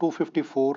254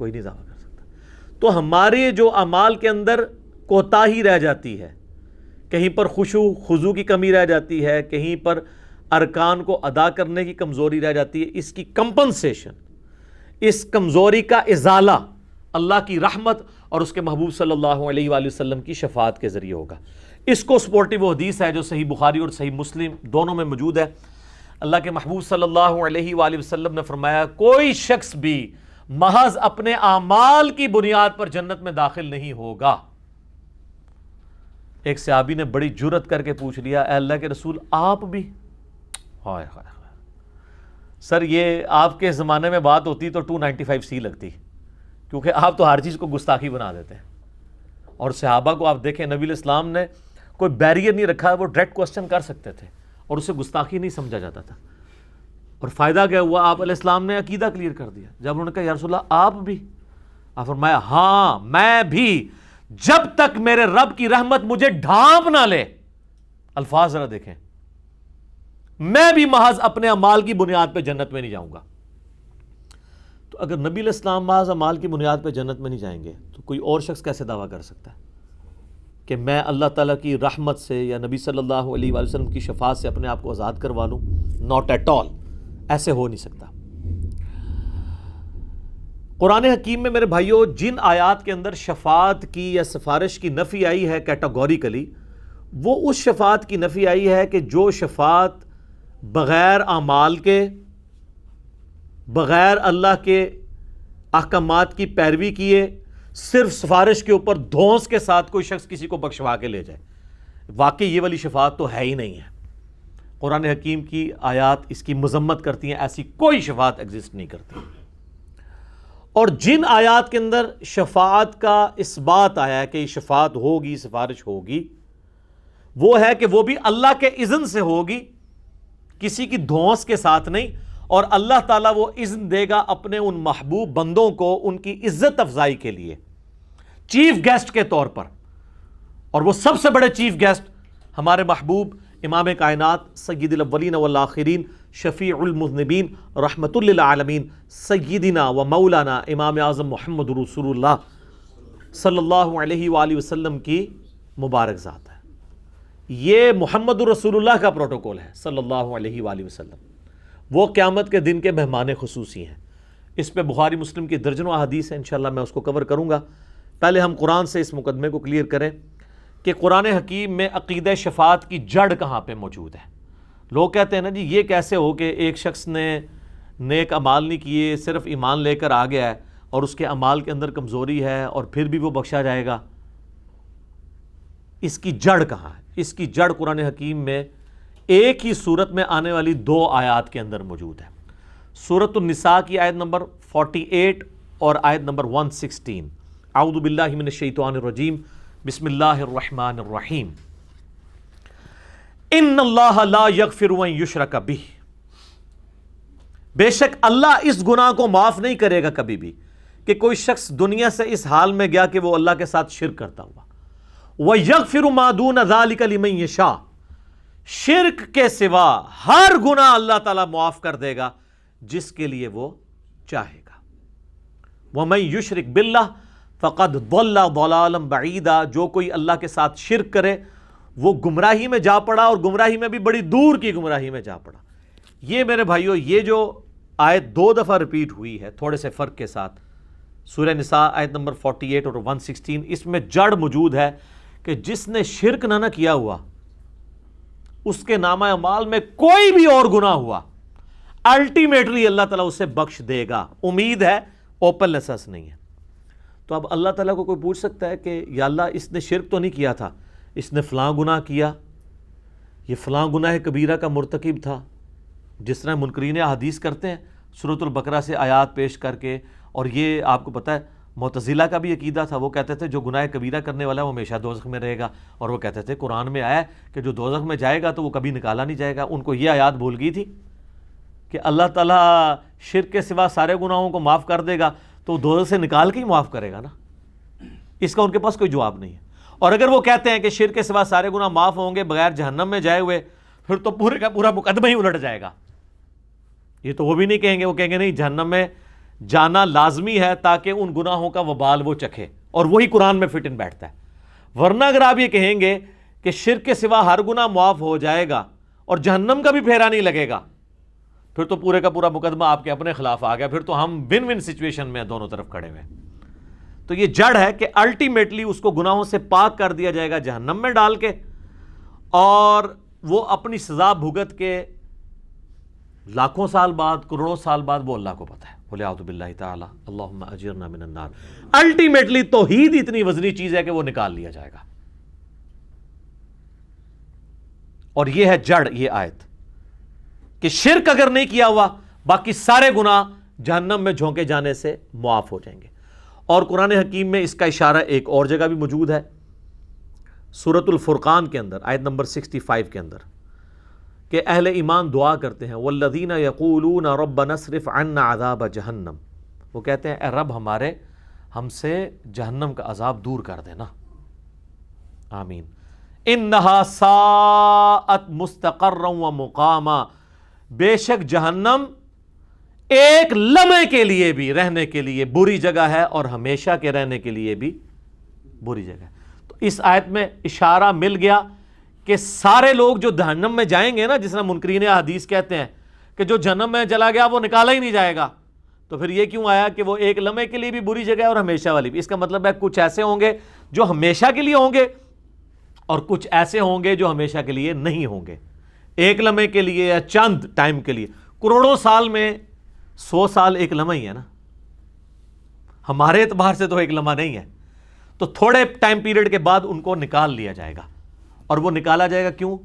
کوئی نہیں دعویٰ کر سکتا. تو ہمارے جو اعمال کے اندر کوتاہی رہ جاتی ہے، کہیں پر خشوع خضوع کی کمی رہ جاتی ہے، کہیں پر ارکان کو ادا کرنے کی کمزوری رہ جاتی ہے، اس کی کمپنسیشن، اس کمزوری کا ازالہ اللہ کی رحمت اور اس کے محبوب صلی اللہ علیہ وآلہ وسلم کی شفاعت کے ذریعے ہوگا. اس کو سپورٹیو وہ حدیث ہے جو صحیح بخاری اور صحیح مسلم دونوں میں موجود ہے. اللہ کے محبوب صلی اللہ علیہ وآلہ وسلم نے فرمایا کوئی شخص بھی محض اپنے اعمال کی بنیاد پر جنت میں داخل نہیں ہوگا. ایک صحابی نے بڑی جرت کر کے پوچھ لیا اے اللہ کے رسول آپ بھی؟ ہائے ہائے سر یہ آپ کے زمانے میں بات ہوتی تو 295C لگتی، کیونکہ آپ تو ہر چیز کو گستاخی بنا دیتے ہیں. اور صحابہ کو آپ دیکھیں نبی علیہ السلام نے کوئی بیریئر نہیں رکھا، وہ ڈائریکٹ کوسچن کر سکتے تھے اور اسے گستاخی نہیں سمجھا جاتا تھا. اور فائدہ کیا ہوا؟ آپ علیہ السلام نے عقیدہ کلیئر کر دیا. جب انہوں نے کہا یا رسول اللہ آپ بھی؟ آپ فرمایا ہاں میں بھی، جب تک میرے رب کی رحمت مجھے ڈھانپ نہ لے. الفاظ ذرا دیکھیں، میں بھی محض اپنے اعمال کی بنیاد پہ جنت میں نہیں جاؤں گا. تو اگر نبی علیہ السلام محض اعمال کی بنیاد پہ جنت میں نہیں جائیں گے تو کوئی اور شخص کیسے دعویٰ کر سکتا ہے کہ میں اللہ تعالیٰ کی رحمت سے یا نبی صلی اللہ علیہ وآلہ وسلم کی شفاعت سے اپنے آپ کو آزاد کروا لوں؟ ناٹ ایٹ آل، ایسے ہو نہیں سکتا. قرآن حکیم میں میرے بھائیوں جن آیات کے اندر شفاعت کی یا سفارش کی نفی آئی ہے کیٹاگوریکلی، وہ اس شفاعت کی نفی آئی ہے کہ جو شفاعت بغیر اعمال کے، بغیر اللہ کے احکامات کی پیروی کیے، صرف سفارش کے اوپر دھونس کے ساتھ کوئی شخص کسی کو بخشوا کے لے جائے. واقعی یہ والی شفاعت تو ہے ہی نہیں ہے. قرآن حکیم کی آیات اس کی مذمت کرتی ہیں، ایسی کوئی شفاعت ایگزسٹ نہیں کرتی. اور جن آیات کے اندر شفاعت کا اس بات آیا ہے کہ شفاعت ہوگی، سفارش ہوگی، وہ ہے کہ وہ بھی اللہ کے اذن سے ہوگی، کسی کی دھونس کے ساتھ نہیں. اور اللہ تعالیٰ وہ اذن دے گا اپنے ان محبوب بندوں کو ان کی عزت افزائی کے لیے، چیف گیسٹ کے طور پر. اور وہ سب سے بڑے چیف گیسٹ ہمارے محبوب امام کائنات سید الاولین والآخرین شفیع المذنبین رحمت للعالمین سیدنا و مولانا امام اعظم محمد رسول اللہ صلی اللہ علیہ وآلہ وسلم کی مبارک ذات ہے. یہ محمد رسول اللہ کا پروٹوکول ہے صلی اللہ علیہ وآلہ وسلم. وہ قیامت کے دن کے مہمان خصوصی ہیں. اس پہ بخاری مسلم کی درجنوں احادیث ہیں، انشاءاللہ میں اس کو کور کروں گا. پہلے ہم قرآن سے اس مقدمے کو کلیئر کریں کہ قرآن حکیم میں عقیدہ شفاعت کی جڑ کہاں پہ موجود ہے. لوگ کہتے ہیں نا جی یہ کیسے ہو کہ ایک شخص نے نیک اعمال نہیں کیے، صرف ایمان لے کر آ گیا ہے اور اس کے اعمال کے اندر کمزوری ہے اور پھر بھی وہ بخشا جائے گا. اس کی جڑ کہاں ہے؟ اس کی جڑ قرآن حکیم میں ایک ہی صورت میں آنے والی 2 آیات کے اندر موجود ہے. سورۃ النساء کی آیت نمبر 48 اور آیت نمبر 116. اعوذ باللہ من الشیطان الرجیم، بسم اللہ الرحمن الرحیم. ان اللہ لا یغفر ان یشرک بہ، بے شک اللہ اس گناہ کو معاف نہیں کرے گا کبھی بھی کہ کوئی شخص دنیا سے اس حال میں گیا کہ وہ اللہ کے ساتھ شرک کرتا ہوا. وَيَغْفِرُ مَا دُونَ ذَلِكَ لِمَن يَشَاءُ، شرک کے سوا ہر گناہ اللہ تعالیٰ معاف کر دے گا جس کے لیے وہ چاہے گا. وَمَن يُشْرِكْ بِاللَّهِ فَقَدْ ضَلَّ ضَلَالًا بَعِيدًا، جو کوئی اللہ کے ساتھ شرک کرے وہ گمراہی میں جا پڑا، اور گمراہی میں بھی بڑی دور کی گمراہی میں جا پڑا. یہ میرے بھائیو یہ جو آیت 2 دفعہ ریپیٹ ہوئی ہے تھوڑے سے فرق کے ساتھ، سورہ نساء آیت نمبر 48 اور 116، اس میں جڑ موجود ہے کہ جس نے شرک نہ کیا ہوا اس کے نامہ اعمال میں کوئی بھی اور گناہ ہوا الٹیمیٹلی اللہ تعالیٰ اسے بخش دے گا. امید ہے، اوپن لیسنس نہیں ہے. تو اب اللہ تعالیٰ کو کوئی پوچھ سکتا ہے کہ یا اللہ اس نے شرک تو نہیں کیا تھا، اس نے فلاں گناہ کیا، یہ فلاں گناہ کبیرہ کا مرتکب تھا، جس طرح منکرین احادیث کرتے ہیں سورۃ البقرہ سے آیات پیش کر کے. اور یہ آپ کو پتہ ہے معتزلہ کا بھی عقیدہ تھا، وہ کہتے تھے جو گناہ کبیرہ کرنے والا ہے وہ ہمیشہ دوزخ میں رہے گا. اور وہ کہتے تھے قرآن میں آیا ہے کہ جو دوزخ میں جائے گا تو وہ کبھی نکالا نہیں جائے گا. ان کو یہ آیات بھول گئی تھی کہ اللہ تعالیٰ شرک کے سوا سارے گناہوں کو معاف کر دے گا تو دوزخ سے نکال کے ہی معاف کرے گا نا. اس کا ان کے پاس کوئی جواب نہیں ہے. اور اگر وہ کہتے ہیں کہ شرک کے سوا سارے گناہ معاف ہوں گے بغیر جہنم میں جائے ہوئے، پھر تو پورے کا پورا مقدمہ ہی الٹ جائے گا. یہ تو وہ بھی نہیں کہیں گے، وہ کہیں گے نہیں جہنم میں جانا لازمی ہے تاکہ ان گناہوں کا وبال وہ چکھے، اور وہی قرآن میں فٹ ان بیٹھتا ہے۔ ورنہ اگر آپ یہ کہیں گے کہ شرک کے سوا ہر گناہ معاف ہو جائے گا اور جہنم کا بھی پھیرا نہیں لگے گا، پھر تو پورے کا پورا مقدمہ آپ کے اپنے خلاف آ گیا، پھر تو ہم ون ون سچویشن میں دونوں طرف کھڑے ہوئے۔ تو یہ جڑ ہے کہ الٹیمیٹلی اس کو گناہوں سے پاک کر دیا جائے گا جہنم میں ڈال کے، اور وہ اپنی سزا بھگت کے لاکھوں سال بعد، کروڑوں سال بعد، وہ اللہ کو پتہ ہے۔ وَلِعَوْذُ بِاللَّهِ تَعَالَى اللہم اجرنا من النار۔ الٹیمیٹلی توحید اتنی وزنی چیز ہے کہ وہ نکال لیا جائے گا، اور یہ ہے جڑ یہ آیت کہ شرک اگر نہیں کیا ہوا باقی سارے گناہ جہنم میں جھونکے جانے سے معاف ہو جائیں گے۔ اور قرآن حکیم میں اس کا اشارہ ایک اور جگہ بھی موجود ہے، سورۃ الفرقان کے اندر آیت نمبر 65 کے اندر، کہ اہل ایمان دعا کرتے ہیں والذین یقولون ربنا اصرف عنا عذاب جہنم، وہ کہتے ہیں اے رب ہمارے ہم سے جہنم کا عذاب دور کر دینا، آمین۔ انہا ساءت مستقرا و مقاما، بے شک جہنم ایک لمحے کے لیے بھی رہنے کے لیے بری جگہ ہے، اور ہمیشہ کے رہنے کے لیے بھی بری جگہ ہے۔ تو اس آیت میں اشارہ مل گیا کہ سارے لوگ جو جہنم میں جائیں گے نا، جس طرح منکرین احادیث کہتے ہیں کہ جو جہنم میں چلا گیا وہ نکالا ہی نہیں جائے گا، تو پھر یہ کیوں آیا کہ وہ ایک لمحے کے لیے بھی بری جگہ ہے اور ہمیشہ والی بھی؟ اس کا مطلب ہے کچھ ایسے ہوں گے جو ہمیشہ کے لیے ہوں گے، اور کچھ ایسے ہوں گے جو ہمیشہ کے لیے نہیں ہوں گے، ایک لمحے کے لیے یا چند ٹائم کے لیے۔ کروڑوں سال میں 100 سال ایک لمحہ ہی ہے نا، ہمارے اعتبار سے تو ایک لمحہ نہیں ہے، تو تھوڑے ٹائم پیریڈ کے بعد ان کو نکال لیا جائے گا، اور وہ نکالا جائے گا کیوں؟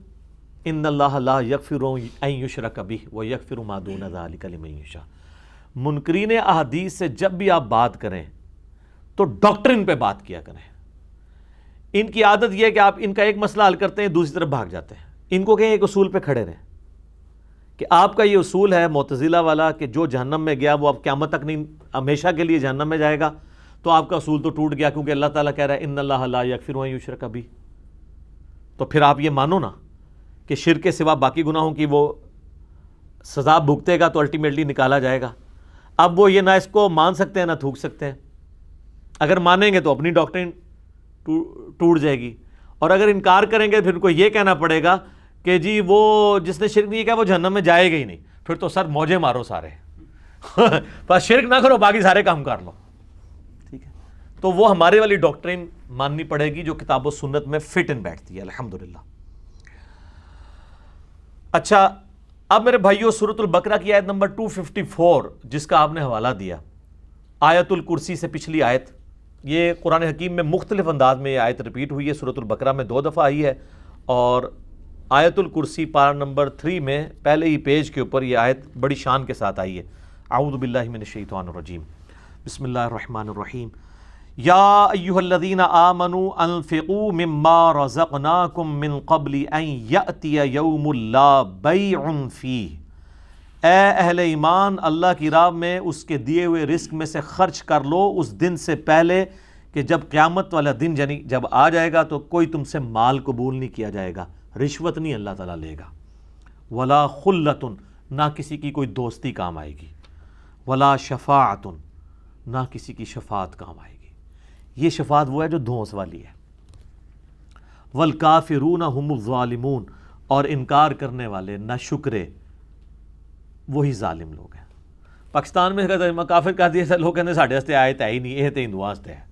ان اللہ لا یغفر ان یشرک بہ ویغفر ما دون ذلک لمن یشاء۔ منکرین احادیث سے جب بھی آپ بات کریں تو ڈاکٹرن پہ بات کیا کریں۔ ان کی عادت یہ ہے کہ آپ ان کا ایک مسئلہ حل کرتے ہیں دوسری طرف بھاگ جاتے ہیں۔ ان کو کہیں ایک اصول پہ کھڑے رہیں کہ آپ کا یہ اصول ہے معتزلہ والا کہ جو جہنم میں گیا وہ اب قیامت تک نہیں، ہمیشہ کے لیے جہنم میں جائے گا، تو آپ کا اصول تو ٹوٹ گیا، کیونکہ اللہ تعالیٰ کہہ رہا ہے ان اللہ لا یغفر ان یشرک بہ۔ تو پھر آپ یہ مانو نا کہ شرک کے سوا باقی گناہوں کی وہ سزا بھگتے گا تو الٹیمیٹلی نکالا جائے گا۔ اب وہ یہ نہ اس کو مان سکتے ہیں نہ تھوک سکتے ہیں۔ اگر مانیں گے تو اپنی ڈاکٹرن ٹوٹ جائے گی، اور اگر انکار کریں گے پھر ان کو یہ کہنا پڑے گا کہ جی وہ جس نے شرک نہیں کیا وہ جہنم میں جائے گا ہی نہیں، پھر تو سر موجے مارو سارے بس شرک نہ کرو باقی سارے کام کر لو، ٹھیک ہے؟ تو وہ ہمارے والی ڈاکٹرن ماننی پڑے گی جو کتاب و سنت میں فٹ ان بیٹھتی ہے، الحمدللہ۔ اچھا، اب میرے بھائیو سورۃ البقرہ کی آیت نمبر 254 جس کا آپ نے حوالہ دیا، آیت الکرسی سے پچھلی آیت، یہ قرآن حکیم میں مختلف انداز میں یہ آیت ریپیٹ ہوئی ہے، سورۃ البقرہ میں 2 دفعہ آئی ہے، اور آیت الکرسی پارہ نمبر 3 میں پہلے ہی پیج کے اوپر یہ آیت بڑی شان کے ساتھ آئی ہے۔ اعوذ باللہ من الشیطان الرجیم، بسم اللہ الرحمن الرحیم، یا ایہا الذین آمنوا انفقوا مما رزقناکم من قبل ان یأتی یوم لا بیع فیہ، اے اہل ایمان اللہ کی راہ میں اس کے دیے ہوئے رزق میں سے خرچ کر لو اس دن سے پہلے کہ جب قیامت والا دن یعنی جب آ جائے گا تو کوئی تم سے مال قبول نہیں کیا جائے گا، رشوت نہیں اللہ تعالیٰ لے گا، ولا خلۃ، نہ کسی کی کوئی دوستی کام آئے گی، ولا شفاعت، نہ کسی کی شفاعت کام آئے گی۔ یہ شفاعت وہ ہے جو دھونس والی ہے، والکافرون هم الظالمون، اور انکار کرنے والے نہ شکرے وہی ظالم لوگ ہیں۔ پاکستان میں کافر کہہ دیا، لوگ کہتے ہیں ساڈے واسطے آیت ہے ہی نہیں، یہ تو ہندوؤں واسطے ہے۔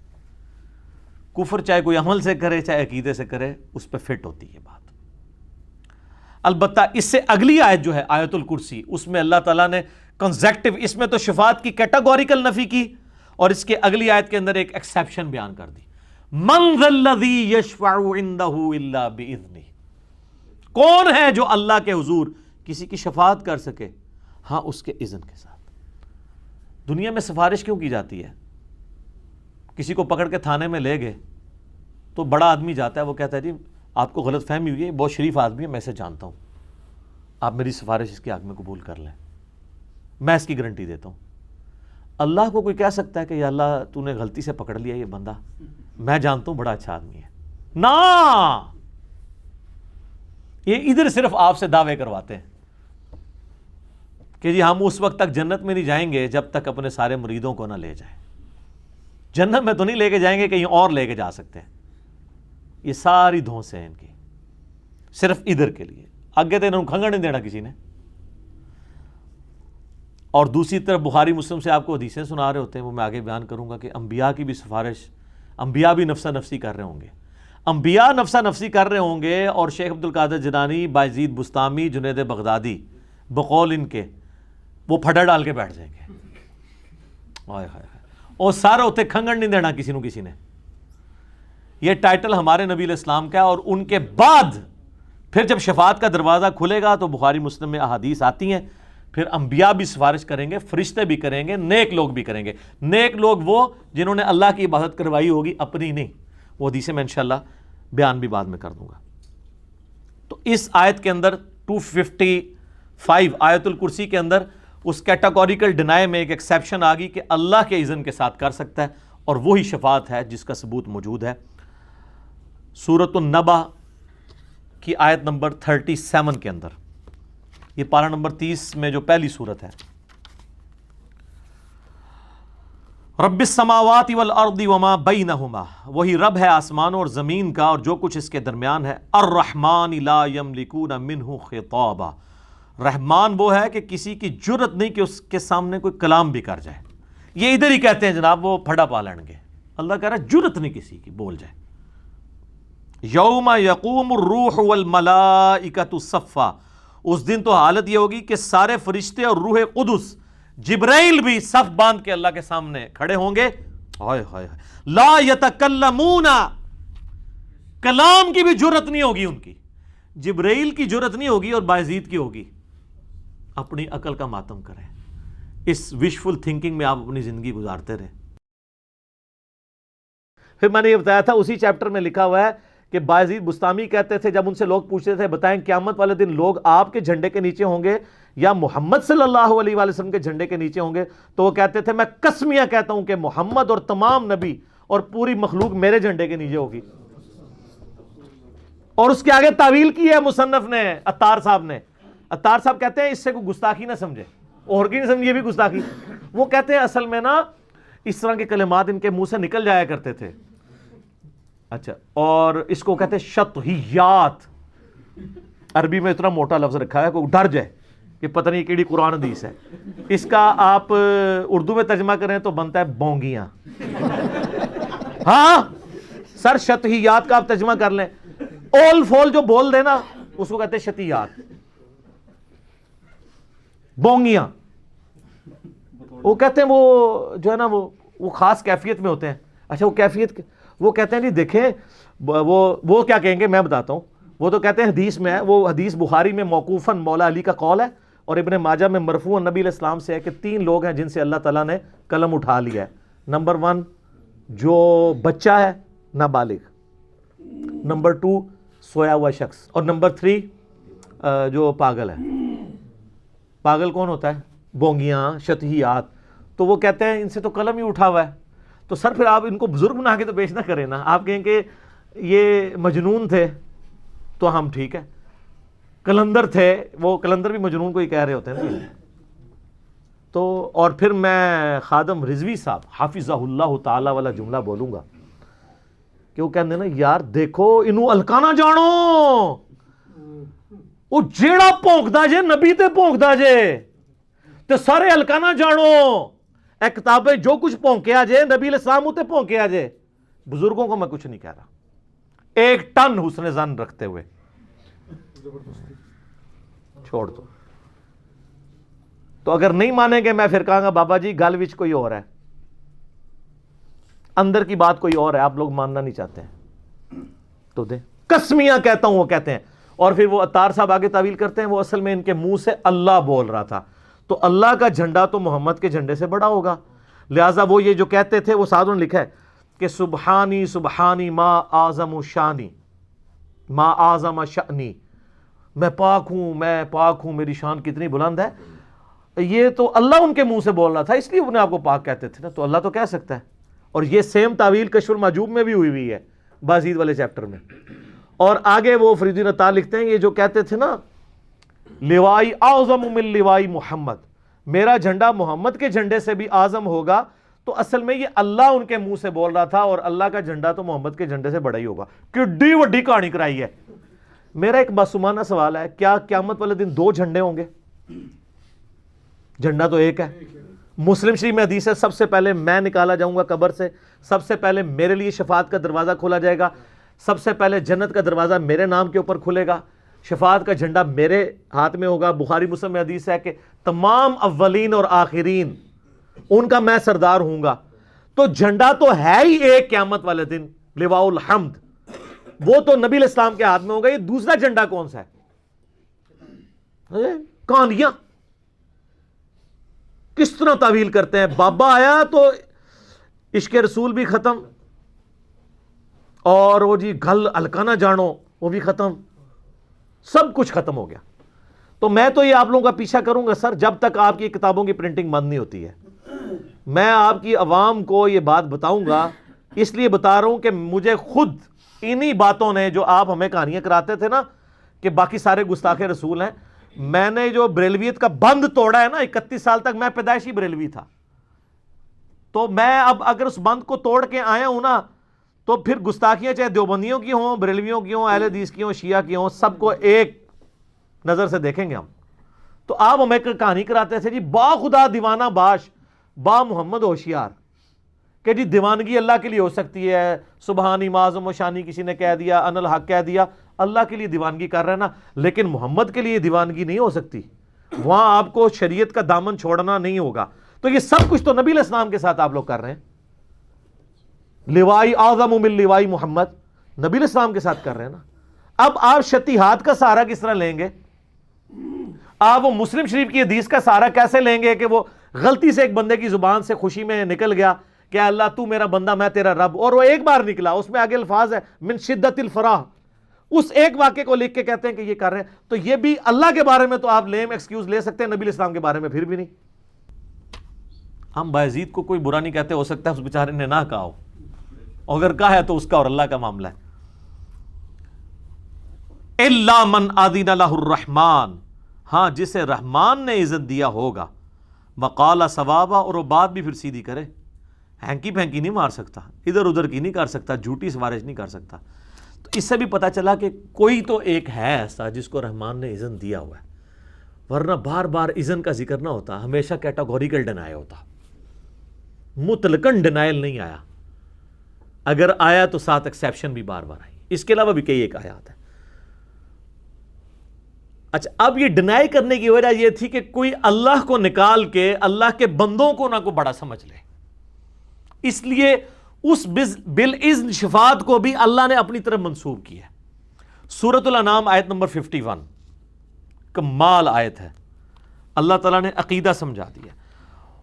کفر چاہے کوئی عمل سے کرے چاہے عقیدے سے کرے، اس پہ فٹ ہوتی ہے بات۔ البتہ اس سے اگلی آیت جو ہے آیت الکرسی، اس میں اللہ تعالیٰ نے کنزیکٹو، اس میں تو شفاعت کی کیٹاگوریکل نفی کی، اور اس کے اگلی آیت کے اندر ایک ایکسیپشن بیان کر دی، من ذا الذی یشفع عندہ الا باذنہ، کون ہے جو اللہ کے حضور کسی کی شفاعت کر سکے ہاں اس کے اذن کے ساتھ۔ دنیا میں سفارش کیوں کی جاتی ہے؟ کسی کو پکڑ کے تھانے میں لے گئے تو بڑا آدمی جاتا ہے، وہ کہتا ہے جی آپ کو غلط فہمی ہوئی ہے، بہت شریف آدمی ہے، میں اسے جانتا ہوں، آپ میری سفارش اس کے حق میں قبول کر لیں، میں اس کی گارنٹی دیتا ہوں۔ اللہ کو کوئی کہہ سکتا ہے کہ یا اللہ تو نے غلطی سے پکڑ لیا یہ بندہ، میں جانتا ہوں بڑا اچھا آدمی ہے؟ نا، یہ ادھر صرف آپ سے دعوے کرواتے ہیں کہ جی ہم اس وقت تک جنت میں نہیں جائیں گے جب تک اپنے سارے مریدوں کو نہ لے جائیں. جنت میں تو نہیں لے کے جائیں گے, کہیں اور لے کے جا سکتے ہیں. یہ ساری دھونسیں ہیں ان کی, صرف ادھر کے لیے. آگے تو انہوں نے کھنگڑ نہیں دینا کسی نے. اور دوسری طرف بخاری مسلم سے آپ کو حدیثیں سنا رہے ہوتے ہیں, وہ میں آگے بیان کروں گا کہ انبیاء کی بھی سفارش, انبیاء بھی نفسہ نفسی کر رہے ہوں گے. انبیاء نفسہ نفسی کر رہے ہوں گے اور شیخ عبد القادر جیلانی, بایزید بستامی, جنید بغدادی بقول ان کے وہ پھڈا ڈال کے بیٹھ جائیں گے. ہائے ہائے, اور سارے ہوتے کھنگڑ نہیں دینا کسی نے. یہ ٹائٹل ہمارے نبی علیہ السلام کا ہے. اور ان کے بعد پھر جب شفاعت کا دروازہ کھلے گا تو بخاری مسلم میں احادیث آتی ہیں, پھر انبیاء بھی سفارش کریں گے, فرشتے بھی کریں گے, نیک لوگ بھی کریں گے. نیک لوگ وہ جنہوں نے اللہ کی عبادت کروائی ہوگی, اپنی نہیں. وہ حدیثیں میں انشاءاللہ بیان بھی بعد میں کر دوں گا. تو اس آیت کے اندر 255 آیت الکرسی کے اندر اس کیٹاگوریکل ڈینائی میں ایک ایکسیپشن آ گئی کہ اللہ کے اذن کے ساتھ کر سکتا ہے, اور وہی شفاعت ہے جس کا ثبوت موجود ہے. سورۃ النبا کی آیت نمبر 37 کے اندر, یہ پارہ نمبر 30 میں جو پہلی سورت ہے, رب السماوات والارض وما بینہما, وہی رب ہے آسمانوں اور زمین کا اور جو کچھ اس کے درمیان ہے. الرحمن لا یملکون منہ خطابا, رحمان وہ ہے کہ کسی کی جرت نہیں کہ اس کے سامنے کوئی کلام بھی کر جائے. یہ ادھر ہی کہتے ہیں جناب وہ پھڑا پا لیں گے. اللہ کہہ رہا ہے جرت نہیں کسی کی بول جائے. یوم یقوم الروح والملائکۃ صفا, اس دن تو حالت یہ ہوگی کہ سارے فرشتے اور روح قدس, جبرائیل بھی صف باندھ کے اللہ کے سامنے کھڑے ہوں گے. ہائے ہائے, لا یتکلمون, کلام کی بھی جرت نہیں ہوگی ان کی. جبرائیل کی جرت نہیں ہوگی اور بایزید کی ہوگی. اپنی عقل کا ماتم کریں, اس وشفل تھنکنگ میں آپ اپنی زندگی گزارتے رہے. پھر میں نے یہ بتایا تھا اسی چیپٹر میں لکھا ہوا ہے کہ بایزید بستامی کہتے تھے جب ان سے لوگ پوچھتے تھے بتائیں قیامت والے دن لوگ آپ کے جھنڈے کے نیچے ہوں گے یا محمد صلی اللہ علیہ وآلہ وسلم کے جھنڈے کے نیچے ہوں گے, تو وہ کہتے تھے میں قسمیہ کہتا ہوں کہ محمد اور تمام نبی اور پوری مخلوق میرے جھنڈے کے نیچے ہوگی. اور اس کے آگے تعویل کی ہے مصنف نے, عطار صاحب نے. عطار صاحب کہتے ہیں اس سے کوئی گستاخی نہ سمجھے, اور کی نہیں سمجھے, یہ بھی گستاخی. وہ کہتے ہیں اصل میں نا اس طرح کے کلمات ان کے منہ سے نکل جایا کرتے تھے. اچھا, اور اس کو کہتے ہیں شطحیات. عربی میں اتنا موٹا لفظ رکھا ہے کہ ڈر جائے کہ پتہ نہیں کیڑی قرآن حدیث ہے. اس کا آپ اردو میں ترجمہ کریں تو بنتا ہے بونگیاں. ہاں سر, شطحیات کا آپ ترجمہ کر لیں, اول فول جو بول دے نا اس کو کہتے ہیں شطحیات, بونگیاں. وہ کہتے ہیں وہ جو ہے نا وہ خاص کیفیت میں ہوتے ہیں. اچھا, وہ کیفیت وہ کہتے ہیں جی دیکھیں وہ کیا کہیں گے میں بتاتا ہوں. وہ تو کہتے ہیں حدیث میں ہے, وہ حدیث بخاری میں موقوفاً مولا علی کا قول ہے اور ابن ماجہ میں مرفوعاً نبی علیہ السلام سے ہے کہ 3 لوگ ہیں جن سے اللہ تعالیٰ نے قلم اٹھا لیا ہے. نمبر 1 جو بچہ ہے نابالغ, نمبر 2 سویا ہوا شخص, اور نمبر 3 جو پاگل ہے. پاگل کون ہوتا ہے؟ بونگیاں, شطحیات. تو وہ کہتے ہیں ان سے تو قلم ہی اٹھا ہوا ہے. تو سر پھر آپ ان کو بزرگ بنا کے تو پیش نہ کریں نا. آپ کہیں کہ یہ مجنون تھے تو ہم ٹھیک ہے, کلندر تھے, وہ کلندر بھی مجنون کو ہی کہہ رہے ہوتے ہیں نا. تو اور پھر میں خادم رضوی صاحب حافظہ اللہ تعالی والا جملہ بولوں گا کہ وہ کہتے ہیں نا یار دیکھو انہوں الکانا جانو, وہ جیڑا پونکدا جے نبی تے پونکدا جے تے سارے الکانا جانو. اے کتابیں جو کچھ پونکیا جے نبی علیہ السلام تے پونکیا جے. بزرگوں کو میں کچھ نہیں کہہ رہا, 1 ٹن حسن ظن رکھتے ہوئے چھوڑ دو. تو اگر نہیں مانیں گے میں پھر کہاں گا بابا جی گل وچ کوئی اور ہے, اندر کی بات کوئی اور ہے, آپ لوگ ماننا نہیں چاہتے ہیں تو دیں. قسمیاں کہتا ہوں وہ کہتے ہیں. اور پھر وہ عطار صاحب آگے تعویل کرتے ہیں وہ اصل میں ان کے منہ سے اللہ بول رہا تھا, تو اللہ کا جھنڈا تو محمد کے جھنڈے سے بڑا ہوگا. لہٰذا وہ یہ جو کہتے تھے وہ ساتھ لکھا ہے کہ سبحانی سبحانی ما اعظم شانی ما اعظم شانی, میں پاک ہوں میری شان کتنی بلند ہے. یہ تو اللہ ان کے منہ سے بول رہا تھا, اس لیے انہیں آپ کو پاک کہتے تھے نا, تو اللہ تو کہہ سکتا ہے. اور یہ سیم تعویل کشف المحجوب میں بھی ہوئی ہے بازید والے چیپٹر میں. اور آگے وہ فرید الدین عطار لکھتے ہیں یہ جو کہتے تھے نا لوائی اعظم من لوائی محمد, میرا جھنڈا محمد کے جھنڈے سے بھی اعظم ہوگا، تو اصل میں یہ اللہ ان کے منہ سے بول رہا تھا، اور اللہ کا جھنڈا تو محمد کے جھنڈے سے بڑا ہی ہوگا۔ کڈی وڈی کہانی کرائی ہے۔ میرا ایک معصومانہ سوال ہے، کیا قیامت والے دن دو جھنڈے ہوں گے؟ جھنڈا تو ایک ہے۔ مسلم شریف میں حدیث ہے، سب سے پہلے میں نکالا جاؤں گا قبر سے، سب سے پہلے میرے لیے شفاعت کا دروازہ کھولا جائے گا، سب سے پہلے جنت کا دروازہ میرے نام کے اوپر کھلے گا، شفاعت کا جھنڈا میرے ہاتھ میں ہوگا۔ بخاری مسلم میں حدیث ہے کہ تمام اولین اور آخرین ان کا میں سردار ہوں گا۔ تو جھنڈا تو ہے ہی ایک قیامت والے دن، لواء الحمد، وہ تو نبی علیہ السلام کے ہاتھ میں ہوگا۔ یہ دوسرا جھنڈا کون سا ہے؟ کہانیاں کس طرح تعویل کرتے ہیں۔ بابا آیا تو عشق رسول بھی ختم، اور وہ جی گھل ہلکا نہ جانو وہ بھی ختم، سب کچھ ختم ہو گیا۔ تو میں تو یہ آپ لوگوں کا پیچھا کروں گا سر، جب تک آپ کی کتابوں کی پرنٹنگ بند نہیں ہوتی ہے۔ میں آپ کی عوام کو یہ بات بتاؤں گا، اس لیے بتا رہا ہوں کہ مجھے خود انہی باتوں نے، جو آپ ہمیں کہانیاں کراتے تھے نا کہ باقی سارے گستاخ رسول ہیں، میں نے جو بریلویت کا بند توڑا ہے نا، 31 سال تک میں پیدائشی بریلوی تھا، تو میں اب اگر اس بند کو توڑ کے آیا ہوں نا، تو پھر گستاخیاں چاہے دیوبندیوں کی ہوں، بریلویوں کی ہوں، اہل حدیث کی ہوں، شیعہ کی ہوں، سب کو ایک نظر سے دیکھیں گے ہم۔ تو آپ ہمیں کہانی کراتے تھے جی با خدا دیوانہ باش با محمد ہوشیار، کہ جی دیوانگی اللہ کے لیے ہو سکتی ہے، سبحانی معظم و شانی کسی نے کہہ دیا، ان الحق کہہ دیا، اللہ کے لیے دیوانگی کر رہے ہیں نا، لیکن محمد کے لیے دیوانگی نہیں ہو سکتی، وہاں آپ کو شریعت کا دامن چھوڑنا نہیں ہوگا۔ تو یہ سب کچھ تو نبی علیہ السلام کے ساتھ آپ لوگ کر رہے ہیں۔ لوائی اعظم من لوائی محمد، نبی علیہ السلام کے ساتھ کر رہے ہیں نا۔ اب آپ شتیہات کا سہارا کس طرح لیں گے؟ آپ وہ مسلم شریف کی حدیث کا سہارا کیسے لیں گے کہ وہ غلطی سے ایک بندے کی زبان سے خوشی میں نکل گیا کہ اللہ تو میرا بندہ میں تیرا رب، اور وہ ایک بار نکلا، اس میں آگے الفاظ ہے من شدت الفرح، اس ایک واقعے کو لکھ کے کہتے ہیں کہ یہ کر رہے ہیں۔ تو یہ بھی اللہ کے بارے میں تو آپ لیم ایکسکیوز لے سکتے ہیں، نبی علیہ السلام کے بارے میں پھر بھی نہیں۔ ہم بايزید کو کوئی برا نہیں کہتے، ہو سکتا ہے اس بیچارے نے نہ کہا ہو، اگر کہا ہے تو اس کا اور اللہ کا معاملہ ہے۔ الا من اذن له الرحمن، ہاں جسے رحمان نے عزت دیا ہوگا، وقال صوابا، اور وہ بات بھی پھر سیدھی کرے، ہینکی پھینکی نہیں مار سکتا، ادھر ادھر کی نہیں کر سکتا، جھوٹی سفارش نہیں کر سکتا۔ تو اس سے بھی پتہ چلا کہ کوئی تو ایک ہے ایسا جس کو رحمان نے اذن دیا ہوا ہے، ورنہ بار بار اذن کا ذکر نہ ہوتا، ہمیشہ کیٹاگوریکل ڈینائل ہوتا، مطلقاً ڈینائل نہیں آیا، اگر آیا تو ساتھ ایکسیپشن بھی بار بار آئی، اس کے علاوہ بھی کئی ایک آیات ہیں۔ اچھا، اب یہ ڈینائی کرنے کی وجہ یہ تھی کہ کوئی اللہ کو نکال کے اللہ کے بندوں کو نہ کو بڑا سمجھ لے، اس لیے اس بالاذن شفاعت کو بھی اللہ نے اپنی طرف منسوب کیا ہے۔ سورۃ الانعام آیت نمبر 51 کمال آیت ہے، اللہ تعالیٰ نے عقیدہ سمجھا دیا۔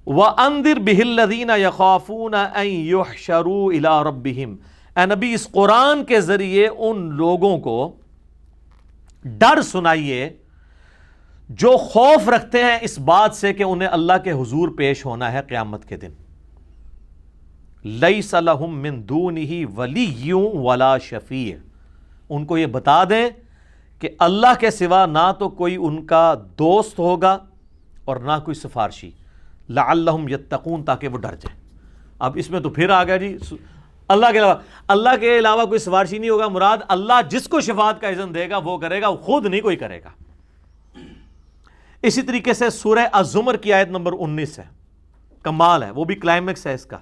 وَأَنذِرْ بِهِ الَّذِينَ يَخَافُونَ أَن يُحْشَرُوا إِلَىٰ رَبِّهِمْ، اے نبی اس قرآن کے ذریعے ان لوگوں کو ڈر سنائیے جو خوف رکھتے ہیں اس بات سے کہ انہیں اللہ کے حضور پیش ہونا ہے قیامت کے دن۔ لَيْسَ لَهُم مِّن دُونِهِ وَلِيٌّ وَلَا شَفِيعٌ، ان کو یہ بتا دیں کہ اللہ کے سوا نہ تو کوئی ان کا دوست ہوگا اور نہ کوئی سفارشی، لعلہم یتقون، تاکہ وہ ڈر جائیں۔ اب اس میں تو پھر آ گیا جی اللہ کے علاوہ کوئی سفارشی نہیں ہوگا، مراد اللہ جس کو شفاعت کا اذن دے گا وہ کرے گا، وہ خود نہیں کوئی کرے گا۔ اسی طریقے سے سورہ الزمر کی آیت نمبر 19 ہے، کمال ہے، وہ بھی کلائمیکس ہے اس کا،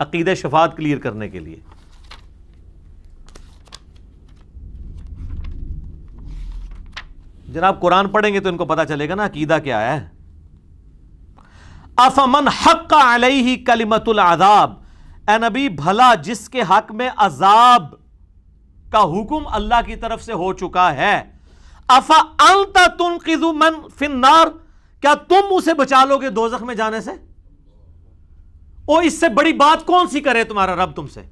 عقیدہ شفاعت کلیئر کرنے کے لیے۔ جناب قرآن پڑھیں گے تو ان کو پتا چلے گا نا عقیدہ کیا ہے۔ افمن حق علیہ کلمۃ العذاب، اے نبی بھلا جس کے حق میں عذاب کا حکم اللہ کی طرف سے ہو چکا ہے، افانت تنقذ من فی النار، کیا تم اسے بچا لو گے دوزخ میں جانے سے؟ اس سے بڑی بات کون سی کرے تمہارا رب تم سے؟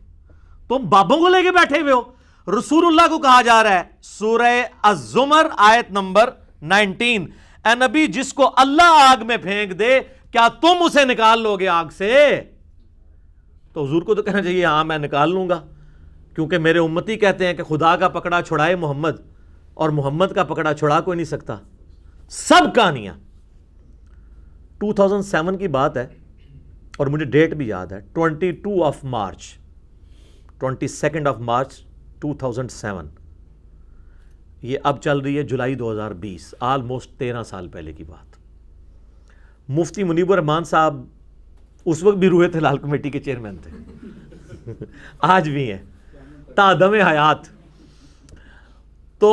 تم بابوں کو لے کے بیٹھے ہوئے ہو۔ رسول اللہ کو کہا جا رہا ہے سورہ الزمر آیت نمبر 19، اے نبی جس کو اللہ آگ میں پھینک دے کیا تم اسے نکال لو گے آگ سے؟ تو حضور کو تو کہنا چاہیے ہاں میں نکال لوں گا، کیونکہ میرے امتی کہتے ہیں کہ خدا کا پکڑا چھڑائے محمد، اور محمد کا پکڑا چھڑا کوئی نہیں سکتا۔ سب کہانیاں 2007 کی بات ہے اور مجھے ڈیٹ بھی یاد ہے، 22 مارچ 2007. یہ اب چل رہی ہے جولائی 2020، آلموسٹ 13 سال پہلے کی بات. مفتی منیب الرحمان صاحب اس وقت بھی روحیت ہلال کمیٹی کے چیئرمین تھے، آج بھی ہیں تادم حیات. تو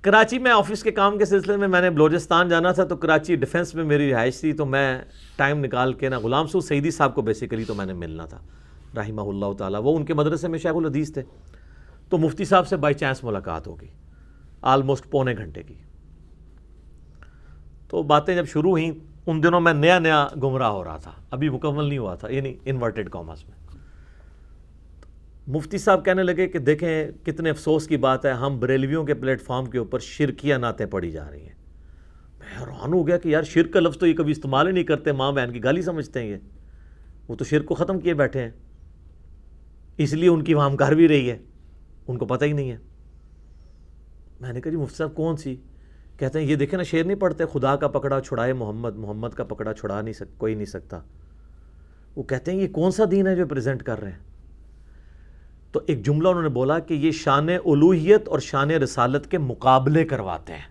کراچی میں آفس کے کام کے سلسلے میں نے بلوچستان جانا تھا، تو کراچی ڈیفنس میں میری رہائش تھی، تو میں ٹائم نکال کے نا غلام سعود سعیدی صاحب کو بیسیکلی تو میں نے ملنا تھا رحمہ اللہ تعالیٰ. وہ ان کے مدرسے میں شیخ الحدیث تھے. تو مفتی صاحب سے بائی چانس ملاقات ہوگی آلموسٹ پونے گھنٹے کی. تو باتیں جب شروع ہوئیں، ان دنوں میں نیا گمراہ ہو رہا تھا، ابھی مکمل نہیں ہوا تھا، یعنی انورٹڈ کاماز میں. مفتی صاحب کہنے لگے کہ دیکھیں کتنے افسوس کی بات ہے، ہم بریلویوں کے پلیٹ فارم کے اوپر شرکیہ نعتیں پڑھی جا رہی ہیں. میں حیران ہو گیا کہ یار شرک کا لفظ تو یہ کبھی استعمال ہی نہیں کرتے، ماں بہن کی گالی سمجھتے ہیں وہ تو شرک کو ختم کیے بیٹھے ہیں، اس لیے ان کی وہاں کار بھی رہی ہے، ان کو پتہ ہی نہیں ہے. میں نے کہا جی مفتی صاحب کون سی؟ کہتے ہیں یہ دیکھیں نا شعر نہیں پڑھتے، خدا کا پکڑا چھڑائے محمد، محمد کا پکڑا چھڑا کوئی نہیں سکتا. وہ کہتے ہیں یہ کون سا دین ہے جو پریزنٹ کر رہے ہیں؟ تو ایک جملہ انہوں نے بولا کہ یہ شان الوہیت اور شان رسالت کے مقابلے کرواتے ہیں،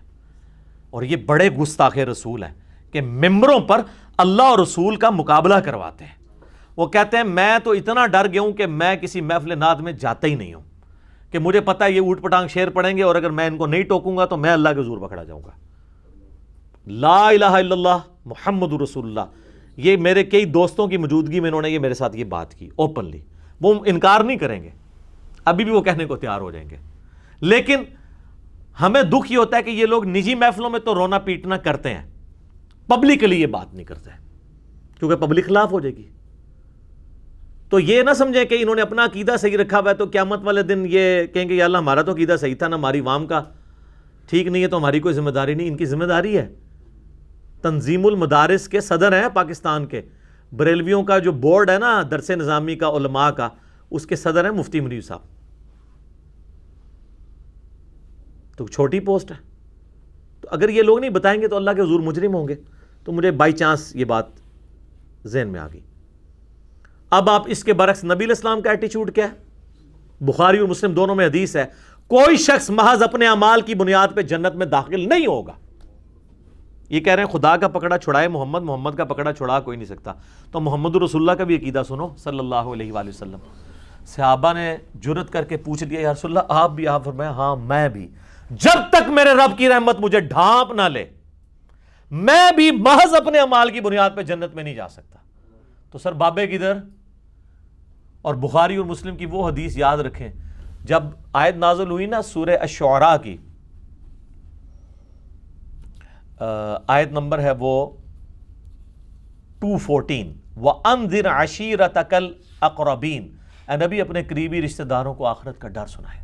اور یہ بڑے گستاخ رسول ہیں کہ ممبروں پر اللہ اور رسول کا مقابلہ کرواتے ہیں. وہ کہتے ہیں میں تو اتنا ڈر گیا ہوں کہ میں کسی محفل نعت میں جاتا ہی نہیں ہوں، کہ مجھے پتہ ہے یہ اوٹ پٹانگ شعر پڑھیں گے اور اگر میں ان کو نہیں ٹوکوں گا تو میں اللہ کے حضور پکڑا جاؤں گا. لا الہ الا اللہ محمد رسول اللہ. یہ میرے کئی دوستوں کی موجودگی میں انہوں نے یہ میرے ساتھ یہ بات کی اوپنلی، وہ انکار نہیں کریں گے، ابھی بھی وہ کہنے کو تیار ہو جائیں گے. لیکن ہمیں دکھ یہ ہوتا ہے کہ یہ لوگ نجی محفلوں میں تو رونا پیٹنا کرتے ہیں، پبلکلی یہ بات نہیں کرتے کیونکہ پبلک خلاف ہو جائے گی. تو یہ نہ سمجھیں کہ انہوں نے اپنا عقیدہ صحیح رکھا ہوا ہے تو قیامت والے دن یہ کہیں گے یا اللہ ہمارا تو عقیدہ صحیح تھا نا، ہماری عوام کا ٹھیک نہیں ہے تو ہماری کوئی ذمہ داری نہیں. ان کی ذمہ داری ہے. تنظیم المدارس کے صدر ہیں پاکستان کے، بریلویوں کا جو بورڈ ہے نا درس نظامی کا علماء کا، اس کے صدر ہیں مفتی منیب صاحب. تو چھوٹی پوسٹ ہے. تو اگر یہ لوگ نہیں بتائیں گے تو اللہ کے حضور مجرم ہوں گے. تو مجھے بائی چانس یہ بات ذہن میں آ گئی. اب آپ اس کے برعکس نبی علیہ السلام کا ایٹیچیوڈ کیا ہے؟ بخاری اور مسلم دونوں میں حدیث ہے، کوئی شخص محض اپنے اعمال کی بنیاد پہ جنت میں داخل نہیں ہوگا. یہ کہہ رہے ہیں خدا کا پکڑا چھڑائے محمد، محمد کا پکڑا چھڑا کوئی نہیں سکتا. تو محمد رسول اللہ کا بھی عقیدہ سنو صلی اللہ علیہ وآلہ وسلم. صحابہ نے جرت کر کے پوچھ لیا یا رسول اللہ آپ بھی؟ آپ فرمایا ہاں میں بھی، جب تک میرے رب کی رحمت مجھے ڈھانپ نہ لے میں بھی محض اپنے اعمال کی بنیاد پہ جنت میں نہیں جا سکتا. تو سر بابے کدھر؟ اور بخاری اور مسلم کی وہ حدیث یاد رکھیں جب آیت نازل ہوئی نا سورہ الشعراء کی، آیت نمبر ہے وہ 214، وَأَنذِرْ عَشِيرَتَكَ الْأَقْرَبِينَ. اے نبی اپنے قریبی رشتہ داروں کو آخرت کا ڈر سنائے.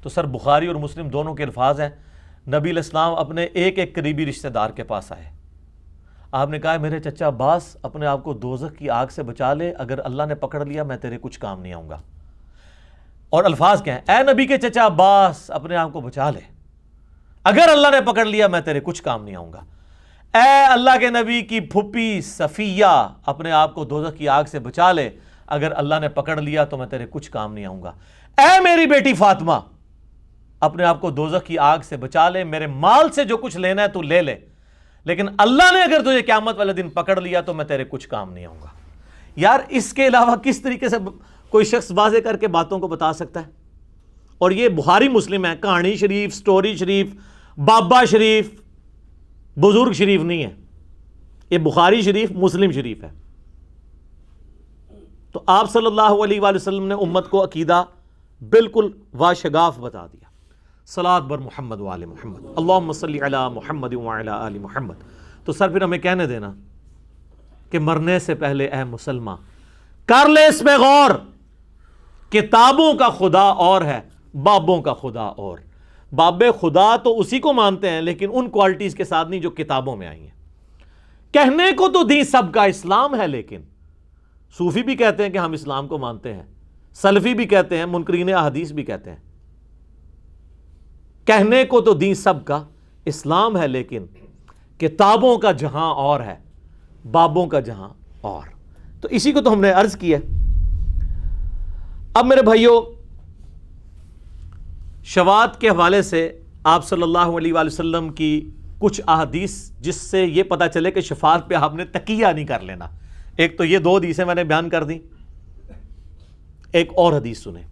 تو سر بخاری اور مسلم دونوں کے الفاظ ہیں، نبی علیہ السلام اپنے ایک ایک قریبی رشتہ دار کے پاس آئے. آپ نے کہا میرے چچا عباس اپنے آپ کو دوزخ کی آگ سے بچا لے، اگر اللہ نے پکڑ لیا میں تیرے کچھ کام نہیں آؤں گا. اور الفاظ کیا ہیں؟ اے نبی کے چچا عباس اپنے آپ کو بچا لے، اگر اللہ نے پکڑ لیا میں تیرے کچھ کام نہیں آؤں گا. اے اللہ کے نبی کی پھپھی صفیہ اپنے آپ کو دوزخ کی آگ سے بچا لے، اگر اللہ نے پکڑ لیا تو میں تیرے کچھ کام نہیں آؤں گا. اے میری بیٹی فاطمہ اپنے آپ کو دوزخ کی آگ سے بچا لے، میرے مال سے جو کچھ لینا ہے تو لے لے، لیکن اللہ نے اگر تجھے قیامت والے دن پکڑ لیا تو میں تیرے کچھ کام نہیں آؤں گا. یار اس کے علاوہ کس طریقے سے کوئی شخص واضح کر کے باتوں کو بتا سکتا ہے؟ اور یہ بخاری مسلم ہے، کہانی شریف، سٹوری شریف، بابا شریف، بزرگ شریف نہیں ہے. یہ بخاری شریف مسلم شریف ہے. تو آپ صلی اللہ علیہ وآلہ وسلم نے امت کو عقیدہ بالکل واشگاف بتا دیا. صلاۃ بر محمد وآل محمد، اللہم صلی علی محمد وعلی آل محمد. تو سر پھر ہمیں کہنے دینا کہ مرنے سے پہلے اے مسلمان کر لے اس میں غور، کتابوں کا خدا اور ہے، بابوں کا خدا اور. باب خدا تو اسی کو مانتے ہیں لیکن ان کوالٹیز کے ساتھ نہیں جو کتابوں میں آئی ہیں. کہنے کو تو دین سب کا اسلام ہے، لیکن صوفی بھی کہتے ہیں کہ ہم اسلام کو مانتے ہیں، سلفی بھی کہتے ہیں، منکرین احادیث بھی کہتے ہیں. کہنے کو تو دین سب کا اسلام ہے لیکن کتابوں کا جہاں اور ہے. بابوں کا جہاں اور. تو اسی کو تو ہم نے عرض کیا. اب میرے بھائیوں، شفاعت کے حوالے سے آپ صلی اللہ علیہ وآلہ وسلم کی کچھ احادیث جس سے یہ پتہ چلے کہ شفاعت پہ آپ نے تکیہ نہیں کر لینا. ایک تو یہ 2 حدیثیں میں نے بیان کر دی. ایک اور حدیث سنیں،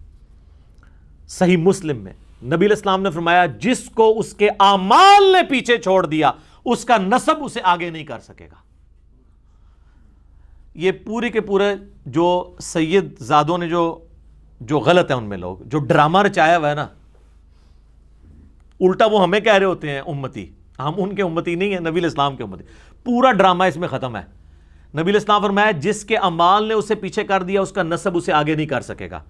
صحیح مسلم میں نبی علیہ السلام نے فرمایا جس کو اس کے اعمال نے پیچھے چھوڑ دیا اس کا نسب اسے آگے نہیں کر سکے گا. یہ پورے کے پورے جو سید زادوں نے جو غلط ہے ان میں لوگ جو ڈرامہ رچایا ہوا ہے نا، الٹا وہ ہمیں کہہ رہے ہوتے ہیں امتی. ہم ان کے امتی نہیں ہیں، نبی علیہ السلام کے امتی. پورا ڈرامہ اس میں ختم ہے. نبی علیہ السلام فرمایا جس کے اعمال نے اسے پیچھے کر دیا اس کا نسب اسے آگے نہیں کر سکے گا.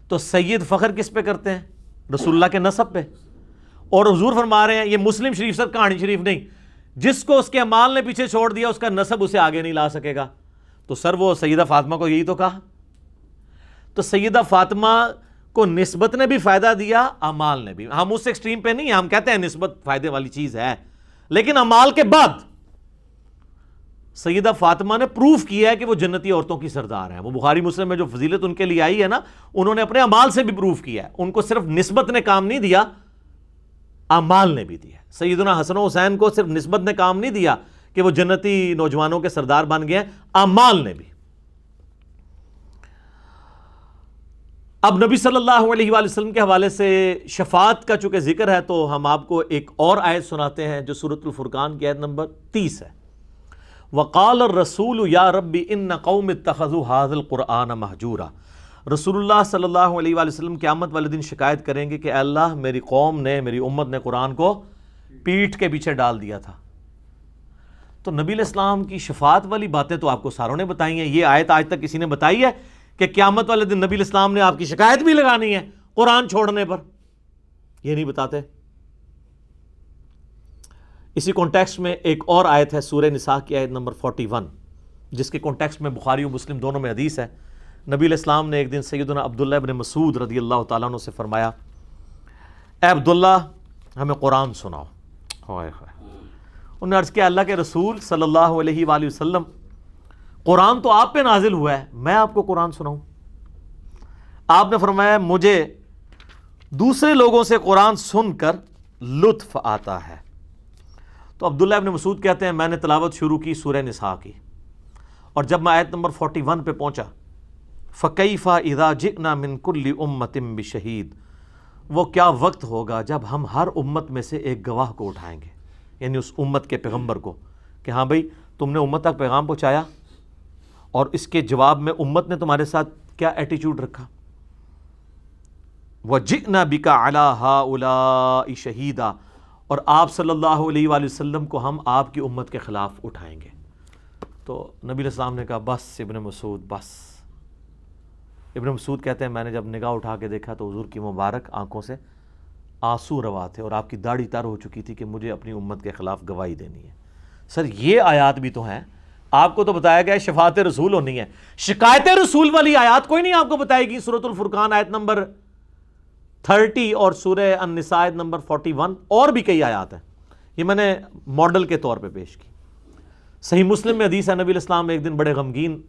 تو سید فخر کس پہ کرتے ہیں؟ رسول اللہ کے نسب پہ. اور حضور فرما رہے ہیں، یہ مسلم شریف سر کہانی شریف نہیں، جس کو اس کے اعمال نے پیچھے چھوڑ دیا اس کا نسب اسے آگے نہیں لا سکے گا. تو سر وہ سیدہ فاطمہ کو یہی تو کہا. تو سیدہ فاطمہ کو نسبت نے بھی فائدہ دیا، اعمال نے بھی. ہم اس ایکسٹریم پہ نہیں ہیں، ہم کہتے ہیں نسبت فائدے والی چیز ہے، لیکن اعمال کے بعد سیدہ فاطمہ نے پروف کیا ہے کہ وہ جنتی عورتوں کی سردار ہیں. وہ بخاری مسلم میں جو فضیلت ان کے لیے آئی ہے نا، انہوں نے اپنے اعمال سے بھی پروف کیا ہے. ان کو صرف نسبت نے کام نہیں دیا، اعمال نے بھی دیا. سیدنا حسن و حسین کو صرف نسبت نے کام نہیں دیا کہ وہ جنتی نوجوانوں کے سردار بن گئے ہیں، اعمال نے بھی. اب نبی صلی اللہ علیہ وآلہ وسلم کے حوالے سے شفاعت کا چونکہ ذکر ہے تو ہم آپ کو ایک اور آیت سناتے ہیں جو سورۃ الفرقان کی آیت نمبر 30 ہے. وقال الرسول یا ربی ان قوم اتخذوا هذا القرآن مہجورا. رسول اللہ صلی اللہ علیہ وآلہ وسلم قیامت والے دن شکایت کریں گے کہ اے اللہ میری قوم نے، میری امت نے قرآن کو پیٹھ کے پیچھے ڈال دیا تھا. تو نبی علیہ السلام کی شفاعت والی باتیں تو آپ کو ساروں نے بتائی ہیں. یہ آیت آج تک کسی نے بتائی ہے کہ قیامت والے دن نبی علیہ السلام نے آپ کی شکایت بھی لگانی ہے قرآن چھوڑنے پر؟ یہ نہیں بتاتے. اسی کانٹیکسٹ میں ایک اور آیت ہے سورہ نساء کی آیت نمبر 41 جس کے کانٹیکسٹ میں بخاری و مسلم دونوں میں حدیث ہے. نبی علیہ السلام نے ایک دن سیدنا عبداللہ ابن مسعود رضی اللہ تعالیٰ عنہ سے فرمایا اے عبداللہ ہمیں قرآن سناؤ. انہوں نے عرض کیا اللہ کے رسول صلی اللہ علیہ وآلہ وسلم قرآن تو آپ پہ نازل ہوا ہے، میں آپ کو قرآن سناؤں؟ آپ نے فرمایا مجھے دوسرے لوگوں سے قرآن سن کر لطف آتا ہے. تو عبداللہ ابن مسعود کہتے ہیں میں نے تلاوت شروع کی سورہ نساء کی، اور جب میں آیت نمبر 41 پہ پہنچا فَكَيْفَ إِذَا جِئْنَا مِن كُلِّ أُمَّةٍ بِشَهِيدٍ، وہ کیا وقت ہوگا جب ہم ہر امت میں سے ایک گواہ کو اٹھائیں گے، یعنی اس امت کے پیغمبر کو، کہ ہاں بھئی تم نے امت تک پیغام پہنچایا اور اس کے جواب میں امت نے تمہارے ساتھ کیا ایٹیچیوڈ رکھا. وَجِئْنَا بِكَ عَلَىٰ هَٰؤُلَاءِ شَهِيدًا، اور آپ صلی اللہ علیہ وآلہ وسلم کو ہم آپ کی امت کے خلاف اٹھائیں گے. تو نبی علیہ السلام نے کہا بس ابن مسعود بس. ابن مسعود کہتے ہیں میں نے جب نگاہ اٹھا کے دیکھا تو حضور کی مبارک آنکھوں سے آنسو روا تھے اور آپ کی داڑھی تر ہو چکی تھی کہ مجھے اپنی امت کے خلاف گواہی دینی ہے. سر یہ آیات بھی تو ہیں، آپ کو تو بتایا گیا شفاعت رسول ہونی ہے، شکایت رسول والی آیات کوئی نہیں آپ کو بتائے گی. سورۃ الفرقان آیت نمبر 30 اور سورہ النساء آیت نمبر 41 اور بھی کئی آیات ہیں. یہ میں نے ماڈل کے طور پہ پیش کی. صحیح مسلم میں حدیث ہے نبی علیہ السلام ایک دن بڑے غمگین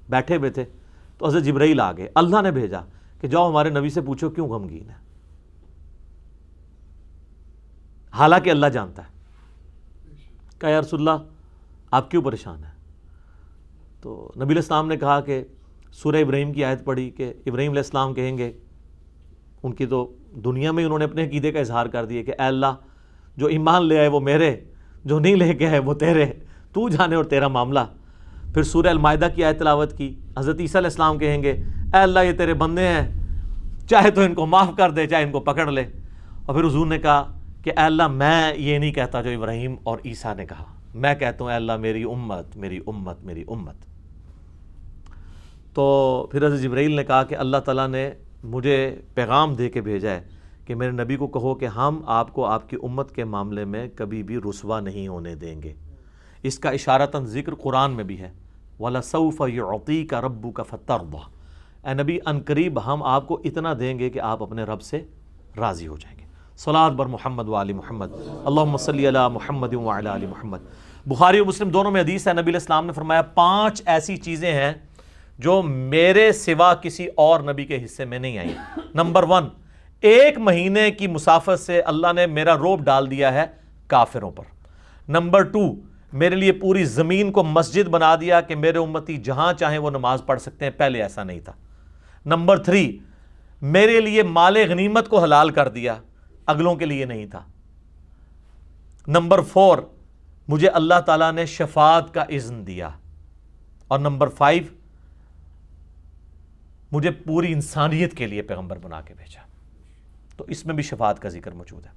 بیٹھے ہوئے تھے تو حضرت جبرائیل آ گئے. اللہ نے بھیجا کہ جاؤ ہمارے نبی سے پوچھو کیوں غمگین ہے، حالانکہ اللہ جانتا ہے. کہا یا رسول اللہ آپ کیوں پریشان ہیں؟ تو نبی علیہ السلام نے کہا کہ سورہ ابراہیم کی آیت پڑھی کہ ابراہیم علیہ السلام کہیں گے، ان کی تو دنیا میں انہوں نے اپنے عقیدے کا اظہار کر دیا کہ اے اللہ جو ایمان لے آئے وہ میرے، جو نہیں لے کے آئے وہ تیرے، تو جانے اور تیرا معاملہ. پھر سورہ المائدہ کی آیت تلاوت کی. حضرت عیسیٰ علیہ السلام کہیں گے اے اللہ یہ تیرے بندے ہیں، چاہے تو ان کو معاف کر دے چاہے ان کو پکڑ لے. اور پھر حضور نے کہا کہ اے اللہ میں یہ نہیں کہتا جو ابراہیم اور عیسیٰ نے کہا، میں کہتا ہوں اے اللہ میری امت میری امت میری امت. تو پھر حضرت جبرائیل نے کہا کہ اللہ تعالیٰ نے مجھے پیغام دے کے بھیجا ہے کہ میرے نبی کو کہو کہ ہم آپ کو آپ کی امت کے معاملے میں کبھی بھی رسوا نہیں ہونے دیں گے. اس کا اشارتاً ذکر قرآن میں بھی ہے وَلَسَوْفَ يُعْطِيكَ رَبُّكَ فَتَرْضَىٰ، اے نبی عنقریب ہم آپ کو اتنا دیں گے کہ آپ اپنے رب سے راضی ہو جائیں گے. صلاۃ بر محمد و آل محمد، اللہم صلی علی محمد و علی آل محمد. بخاری اور مسلم دونوں میں حدیث ہے، نبی علیہ السلام نے فرمایا 5 ایسی چیزیں ہیں جو میرے سوا کسی اور نبی کے حصے میں نہیں آئی۔ نمبر 1، 1 مہینے کی مسافت سے اللہ نے میرا رعب ڈال دیا ہے کافروں پر۔ نمبر 2، میرے لیے پوری زمین کو مسجد بنا دیا کہ میرے امتی جہاں چاہیں وہ نماز پڑھ سکتے ہیں، پہلے ایسا نہیں تھا۔ نمبر 3، میرے لیے مال غنیمت کو حلال کر دیا، اگلوں کے لیے نہیں تھا۔ نمبر 4، مجھے اللہ تعالیٰ نے شفاعت کا اذن دیا۔ اور نمبر 5، مجھے پوری انسانیت کے لیے پیغمبر بنا کے بھیجا۔ تو اس میں بھی شفاعت کا ذکر موجود ہے۔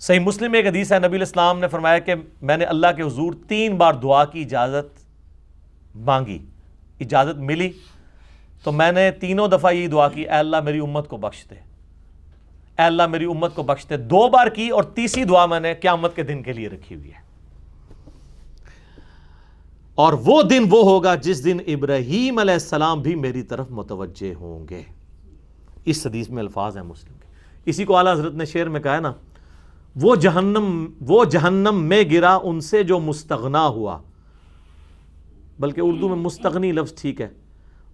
صحیح مسلم میں ایک حدیث ہے، نبی علیہ السلام نے فرمایا کہ میں نے اللہ کے حضور 3 بار دعا کی اجازت مانگی، اجازت ملی تو میں نے تینوں دفعہ یہی دعا کی، اے اللہ میری امت کو بخش دے، اے اللہ میری امت کو بخش دے۔ 2 بار کی اور تیسری دعا میں نے قیامت کے دن کے لیے رکھی ہوئی ہے۔ اور وہ دن وہ ہوگا جس دن ابراہیم علیہ السلام بھی میری طرف متوجہ ہوں گے۔ اس حدیث میں الفاظ ہیں مسلم کے۔ اسی کو اعلیٰ حضرت نے شعر میں کہا ہے نا، وہ جہنم میں گرا ان سے جو مستغنا ہوا، بلکہ اردو میں مستغنی لفظ ٹھیک ہے،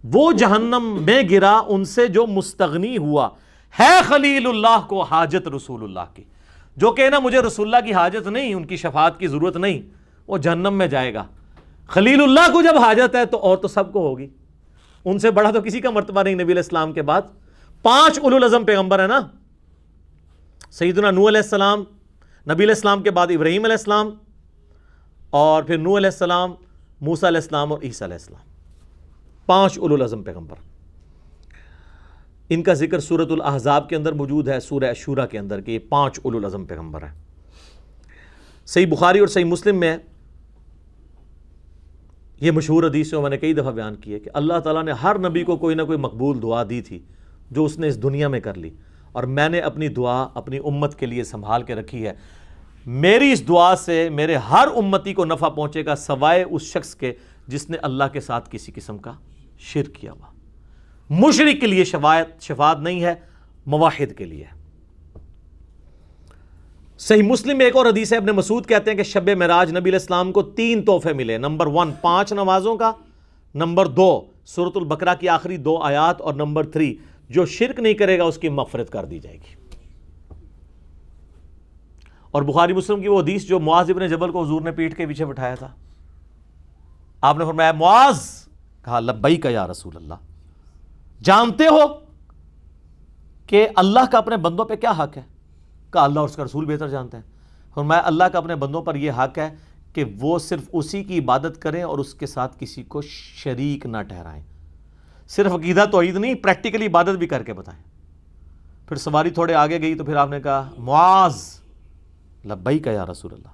وہ جہنم میں گرا ان سے جو مستغنی ہوا، ہے خلیل اللہ کو حاجت رسول اللہ کی۔ جو کہ نا مجھے رسول اللہ کی حاجت نہیں، ان کی شفاعت کی ضرورت نہیں، وہ جہنم میں جائے گا۔ خلیل اللہ کو جب حاجت ہے تو اور تو سب کو ہوگی، ان سے بڑا تو کسی کا مرتبہ نہیں نبی علیہ السلام کے بعد۔ 5 اولو العزم پیغمبر ہے نا، سیدنا نوح علیہ السلام، نبی علیہ السلام کے بعد ابراہیم علیہ السلام، اور پھر نوح علیہ السلام، موسیٰ علیہ السلام اور عیسیٰ علیہ السلام، 5 اولو العزم پیغمبر۔ ان کا ذکر سورۃ الاحزاب کے اندر موجود ہے، سورہ شورا کے اندر، کہ یہ 5 اولو العزم پیغمبر ہیں۔ صحیح بخاری اور صحیح مسلم میں یہ مشہور حدیث جو میں نے کئی دفعہ بیان کی ہے کہ اللہ تعالیٰ نے ہر نبی کو کوئی نہ کوئی مقبول دعا دی تھی جو اس نے اس دنیا میں کر لی، اور میں نے اپنی دعا اپنی امت کے لیے سنبھال کے رکھی ہے۔ میری اس دعا سے میرے ہر امتی کو نفع پہنچے گا سوائے اس شخص کے جس نے اللہ کے ساتھ کسی قسم کا شرک کیا ہوا۔ مشرک کے لیے شفاعت نہیں ہے، موحد کے لیے۔ صحیح مسلم میں ایک اور حدیث ہے، ابن مسعود کہتے ہیں کہ شب معراج نبی علیہ السلام کو 3 تحفے ملے۔ نمبر 1، 5 نمازوں کا، نمبر 2، سورۃ البقرہ کی آخری 2 آیات، اور نمبر 3، جو شرک نہیں کرے گا اس کی مغفرت کر دی جائے گی۔ اور بخاری مسلم کی وہ حدیث جو معاذ ابن جبل کو حضور نے پیٹھ کے پیچھے بٹھایا تھا، آپ نے فرمایا معاذ، کہا لبیک یا رسول اللہ، جانتے ہو کہ اللہ کا اپنے بندوں پہ کیا حق ہے؟ کہا اللہ اور اس کا رسول بہتر جانتے ہیں۔ فرمایا اللہ کا اپنے بندوں پر یہ حق ہے کہ وہ صرف اسی کی عبادت کریں اور اس کے ساتھ کسی کو شریک نہ ٹھہرائیں۔ صرف عقیدہ توحید نہیں، پریکٹیکلی عبادت بھی کر کے بتائیں۔ پھر سواری تھوڑے آگے گئی تو پھر آپ نے کہا معاذ لبیک یا رسول اللہ،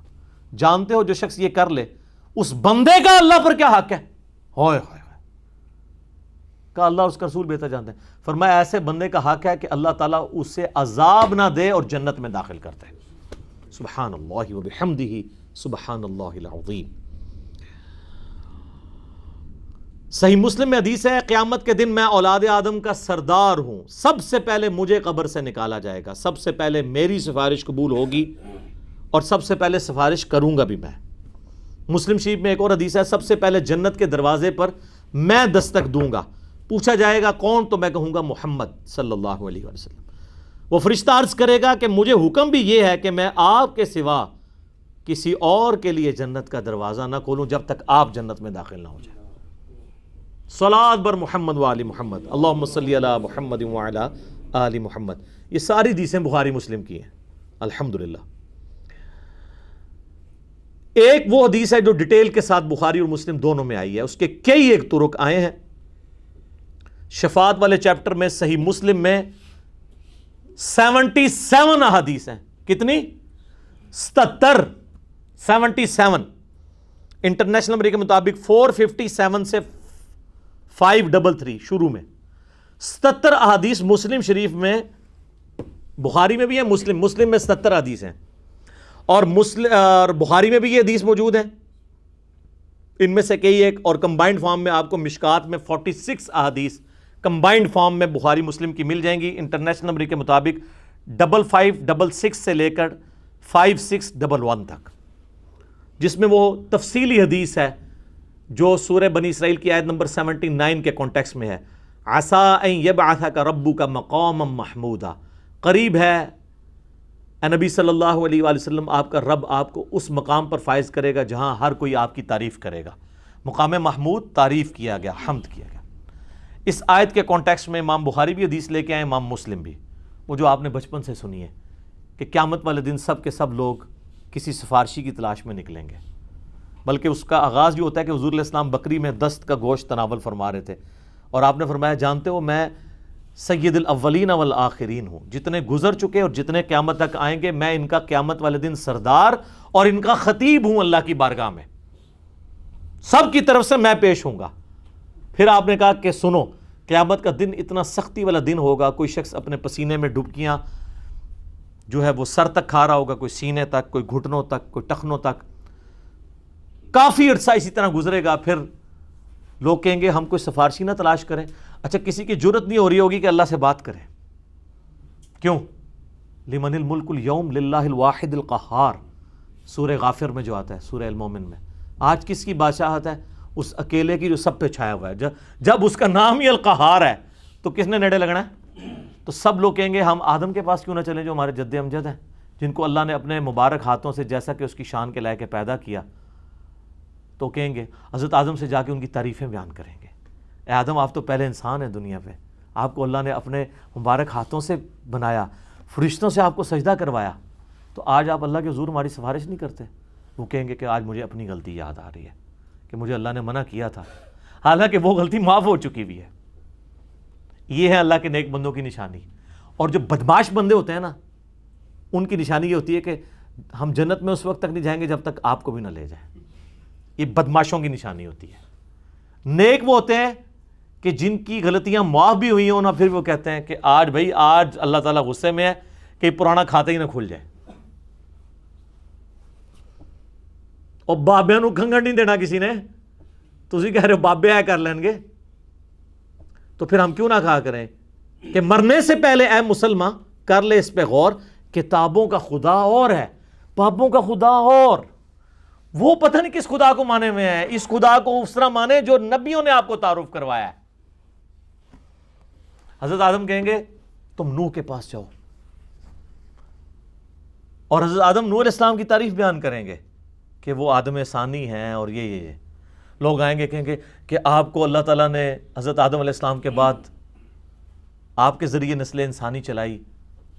جانتے ہو جو شخص یہ کر لے اس بندے کا اللہ پر کیا حق ہے؟ ہوئے ہوئے، کہا اللہ اور اس کا رسول بہتر جانتے ہیں۔ فرمایا ایسے بندے کا حق ہے کہ اللہ تعالیٰ اسے عذاب نہ دے اور جنت میں داخل کرتے ہیں۔ سبحان اللہ وبحمدہ، سبحان اللہ العظیم۔ صحیح مسلم میں حدیث ہے، قیامت کے دن میں اولاد آدم کا سردار ہوں، سب سے پہلے مجھے قبر سے نکالا جائے گا، سب سے پہلے میری سفارش قبول ہوگی اور سب سے پہلے سفارش کروں گا بھی میں۔ مسلم شریف میں ایک اور حدیث ہے، سب سے پہلے جنت کے دروازے پر میں دستک دوں گا، پوچھا جائے گا کون، تو میں کہوں گا محمد صلی اللہ علیہ وسلم۔ وہ فرشتہ عرض کرے گا کہ مجھے حکم بھی یہ ہے کہ میں آپ کے سوا کسی اور کے لیے جنت کا دروازہ نہ کھولوں جب تک آپ جنت میں داخل نہ ہو جائیں۔ صلاۃ بر محمد و آل محمد، اللہم صلی علی محمد و علی آل محمد۔ یہ ساری حدیثیں بخاری مسلم کی ہیں الحمدللہ۔ ایک وہ حدیث ہے جو ڈیٹیل کے ساتھ بخاری اور مسلم دونوں میں آئی ہے، اس کے کئی ایک طرق آئے ہیں۔ شفاعت والے چیپٹر میں صحیح مسلم میں 77 احادیث ہیں۔ کتنی؟ 77۔ انٹرنیشنل نمبر کے مطابق 457 سے 533 شروع میں 77 احادیث مسلم شریف میں، بخاری میں بھی ہے، مسلم میں 77 احادیث ہیں، اور بخاری میں بھی یہ حدیث موجود ہیں، ان میں سے کئی ایک، اور کمبائنڈ فارم میں آپ کو مشکات میں 46 احادیث کمبائنڈ فارم میں بخاری مسلم کی مل جائیں گی، انٹرنیشنل نمبر کے مطابق 5566 سے لے کر 5611 تک۔ جس میں وہ تفصیلی حدیث ہے جو سورہ بنی اسرائیل کی آیت نمبر 79 کے کانٹیکس میں ہے، عسیٰ ان یبعثک ربک مقاما محمودا، قریب ہے اے نبی صلی اللہ علیہ وآلہ وسلم آپ کا رب آپ کو اس مقام پر فائز کرے گا جہاں ہر کوئی آپ کی تعریف کرے گا۔ مقام محمود تعریف کیا گیا، حمد کیا گیا۔ اس آیت کے کانٹیکس میں امام بخاری بھی حدیث لے کے آئے، امام مسلم بھی، وہ جو آپ نے بچپن سے سنی ہے کہ قیامت والے دن سب کے سب لوگ کسی سفارشی کی تلاش میں نکلیں گے، بلکہ اس کا آغاز یہ ہوتا ہے کہ حضور علیہ السلام بکری میں دست کا گوشت تناول فرما رہے تھے، اور آپ نے فرمایا جانتے ہو میں سید الاولین والآخرین ہوں، جتنے گزر چکے اور جتنے قیامت تک آئیں گے میں ان کا قیامت والے دن سردار اور ان کا خطیب ہوں اللہ کی بارگاہ میں، سب کی طرف سے میں پیش ہوں گا۔ پھر آپ نے کہا کہ سنو، قیامت کا دن اتنا سختی والا دن ہوگا، کوئی شخص اپنے پسینے میں ڈبکیاں جو ہے وہ سر تک کھا رہا ہوگا، کوئی سینے تک، کوئی گھٹنوں تک، کوئی ٹخنوں تک، کافی عرصہ اسی طرح گزرے گا۔ پھر لوگ کہیں گے ہم کوئی سفارشی نہ تلاش کریں۔ اچھا کسی کی جرت نہیں ہو رہی ہوگی کہ اللہ سے بات کرے، کیوں؟ لمن الملک اليوم للہ الواحد القہار، سورہ غافر میں جو آتا ہے، سورہ المومن میں، آج کس کی بادشاہت ہے؟ اس اکیلے کی جو سب پہ چھایا ہوا ہے۔ جب اس کا نام ہی القہار ہے تو کس نے نیڑے لگنا ہے؟ تو سب لوگ کہیں گے ہم آدم کے پاس کیوں نہ چلیں جو ہمارے جد امجد ہیں، جن کو اللہ نے اپنے مبارک ہاتھوں سے جیسا کہ اس کی شان کے لائق پیدا کیا۔ تو کہیں گے حضرت آدم سے جا کے ان کی تعریفیں بیان کریں گے، اے آدم آپ تو پہلے انسان ہیں دنیا پہ، آپ کو اللہ نے اپنے مبارک ہاتھوں سے بنایا، فرشتوں سے آپ کو سجدہ کروایا، تو آج آپ اللہ کے حضور ہماری سفارش نہیں کرتے؟ وہ کہیں گے کہ آج مجھے اپنی غلطی یاد آ رہی ہے کہ مجھے اللہ نے منع کیا تھا، حالانکہ وہ غلطی معاف ہو چکی بھی ہے۔ یہ ہے اللہ کے نیک بندوں کی نشانی۔ اور جو بدماش بندے ہوتے ہیں نا، ان کی نشانی یہ ہوتی ہے کہ ہم جنت میں اس وقت تک نہیں جائیں گے جب تک آپ کو بھی نہ لے جائیں۔ یہ بدماشوں کی نشانی ہوتی ہے۔ نیک وہ ہوتے ہیں کہ جن کی غلطیاں معاف بھی ہوئی ہوں نا، پھر وہ کہتے ہیں کہ آج بھائی آج اللہ تعالیٰ غصے میں ہے کہ پرانا کھاتے ہی نہ کھل جائے، اور بابے نو کنگن نہیں دینا کسی نے، تسی کہہ رہے ہو بابے آئے کر لیں گے، تو پھر ہم کیوں نہ کہا کریں کہ مرنے سے پہلے اے مسلمان کر لے اس پہ غور، کتابوں کا خدا اور ہے، بابوں کا خدا اور، وہ پتہ نہیں کس خدا کو مانے ہوئے ہیں، اس خدا کو اس طرح مانے جو نبیوں نے آپ کو تعارف کروایا ہے۔ حضرت آدم کہیں گے تم نوح کے پاس جاؤ، اور حضرت آدم نوح علیہ السلام کی تعریف بیان کریں گے کہ وہ آدم ثانی ہیں، اور یہ لوگ آئیں گے کہیں گے کہ آپ کو اللہ تعالیٰ نے حضرت آدم علیہ السلام کے بعد آپ کے ذریعے نسل انسانی چلائی،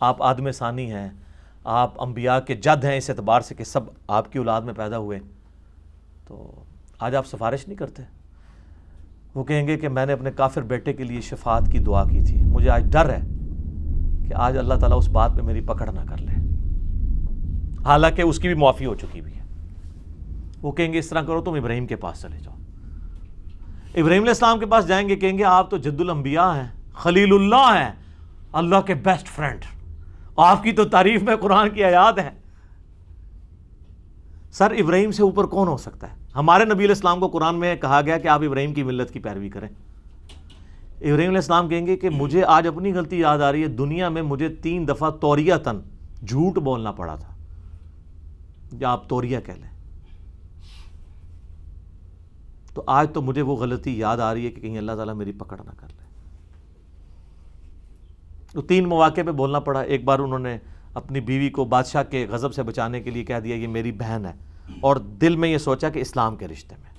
آپ آدم ثانی ہیں، آپ انبیاء کے جد ہیں اس اعتبار سے کہ سب آپ کی اولاد میں پیدا ہوئے، تو آج آپ سفارش نہیں کرتے؟ وہ کہیں گے کہ میں نے اپنے کافر بیٹے کے لیے شفاعت کی دعا کی تھی، مجھے آج ڈر ہے کہ آج اللہ تعالیٰ اس بات پہ میری پکڑ نہ کر لے، حالانکہ اس کی بھی معافی ہو چکی بھی ہے۔ وہ کہیں گے اس طرح کرو تم ابراہیم کے پاس چلے جاؤ، ابراہیم علیہ السلام کے پاس جائیں گے، کہیں گے آپ تو جد الانبیاء ہیں، خلیل اللہ ہیں، اللہ کے بیسٹ فرینڈ، آپ کی تو تعریف میں قرآن کی آیات ہیں۔ سر ابراہیم سے اوپر کون ہو سکتا ہے؟ ہمارے نبی علیہ السلام کو قرآن میں کہا گیا کہ آپ ابراہیم کی ملت کی پیروی کریں۔ ابراہیم علیہ السلام کہیں گے کہ مجھے آج اپنی غلطی یاد آ رہی ہے، دنیا میں مجھے 3 دفعہ توریتاً جھوٹ بولنا پڑا تھا، یا آپ توریہ کہہ لیں، تو آج تو مجھے وہ غلطی یاد آ رہی ہے کہ کہیں اللہ تعالیٰ میری پکڑ نہ کر لے۔ تو 3 مواقع پہ بولنا پڑا۔ ایک بار انہوں نے اپنی بیوی کو بادشاہ کے غضب سے بچانے کے لیے کہہ دیا یہ میری بہن ہے، اور دل میں یہ سوچا کہ اسلام کے رشتے میں۔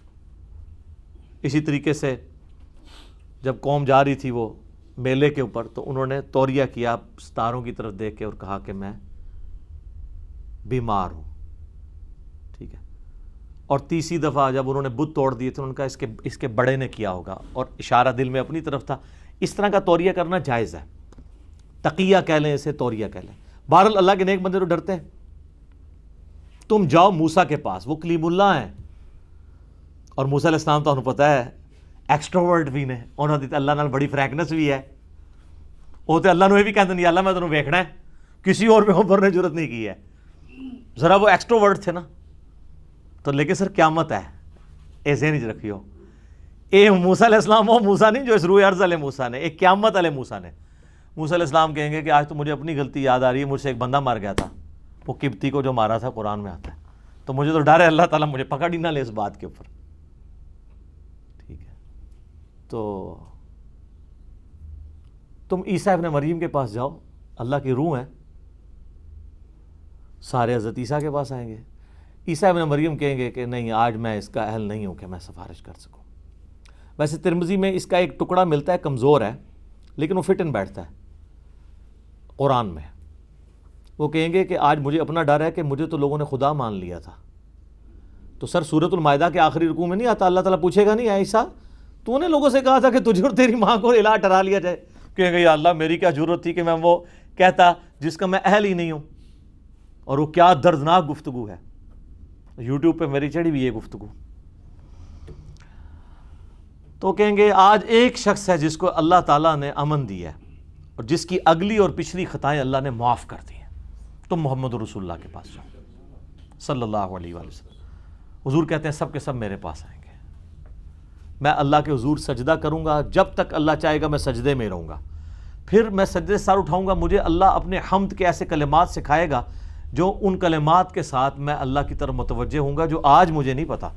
اسی طریقے سے جب قوم جا رہی تھی وہ میلے کے اوپر، تو انہوں نے توریہ کیا ستاروں کی طرف دیکھ کے اور کہا کہ میں بیمار ہوں، ٹھیک ہے۔ اور تیسری دفعہ جب انہوں نے بت توڑ دیے تھے، انہوں نے کہا اس کے بڑے نے کیا ہوگا، اور اشارہ دل میں اپنی طرف تھا۔ اس طرح کا توریہ کرنا جائز ہے، تقیہ کہہ لیں اسے، توریہ کہہ لیں۔ بہرحال اللہ کے نیک بندے تو ڈرتے ہیں۔ تم جاؤ موسیٰ کے پاس، وہ کلیم اللہ ہیں، اور موسیٰ علیہ السلام تو انہوں پتہ ہے ایکسٹروورٹ بھی نے، انہوں نے اللہ نال بڑی فرینکنس بھی ہے، وہ تو اللہ نے بھی کہتے نہیں اللہ میں تمہیں ویکھنا ہے، کسی اور پہ اوپر نے ضرورت نہیں کی ہے، ذرا وہ ایکسٹروورٹ تھے نا۔ تو لیکن سر قیامت ہے، ایسے نہیں رکھیو، اے موسیٰ علیہ السلام وہ موسیٰ نہیں جو اس روح ارض علیہ موسیٰ نے، ایک قیامت علیہ موسیٰ نے۔ موسیٰ علیہ السلام کہیں گے کہ آج تو مجھے اپنی غلطی یاد آ رہی ہے، مجھ سے ایک بندہ مر گیا تھا، وہ قبطی کو جو مارا تھا، قرآن میں آتا ہے، تو مجھے تو ڈر ہے اللہ تعالیٰ مجھے پکڑ ہی نہ لے اس بات کے اوپر. ٹھیک ہے, تو تم عیسیٰ ابن مریم کے پاس جاؤ, اللہ کی روح ہے, سارے حضرت عیسیٰ کے پاس آئیں گے. عیسیٰ ابن مریم کہیں گے کہ نہیں, آج میں اس کا اہل نہیں ہوں کہ میں سفارش کر سکوں. ویسے ترمذی میں اس کا ایک ٹکڑا ملتا ہے, کمزور ہے لیکن وہ فٹ ان بیٹھتا ہے قرآن میں. وہ کہیں گے کہ آج مجھے اپنا ڈر ہے کہ مجھے تو لوگوں نے خدا مان لیا تھا. تو سر سورۃ المائدہ کے آخری رکوع میں نہیں آتا, اللہ تعالیٰ پوچھے گا نہیں اے عیسیٰ تو نے لوگوں سے کہا تھا کہ تجھے اور تیری ماں کو الہ ٹھہرا لیا جائے؟ کہیں گے یا اللہ میری کیا ضرورت تھی کہ میں وہ کہتا جس کا میں اہل ہی نہیں ہوں. اور وہ کیا دردناک گفتگو ہے, یوٹیوب پہ میری چڑھی ہوئی یہ گفتگو. تو کہیں گے آج ایک شخص ہے جس کو اللہ تعالیٰ نے امن دیا ہے اور جس کی اگلی اور پچھلی خطائیں اللہ نے معاف کر دی ہیں, تم محمد رسول اللہ کے پاس جاؤ صلی اللہ علیہ وآلہ وسلم. حضور کہتے ہیں سب کے سب میرے پاس آئیں گے, میں اللہ کے حضور سجدہ کروں گا, جب تک اللہ چاہے گا میں سجدے میں رہوں گا. پھر میں سجدے سے سر اٹھاؤں گا, مجھے اللہ اپنے حمد کے ایسے کلمات سکھائے گا جو ان کلمات کے ساتھ میں اللہ کی طرف متوجہ ہوں گا جو آج مجھے نہیں پتا.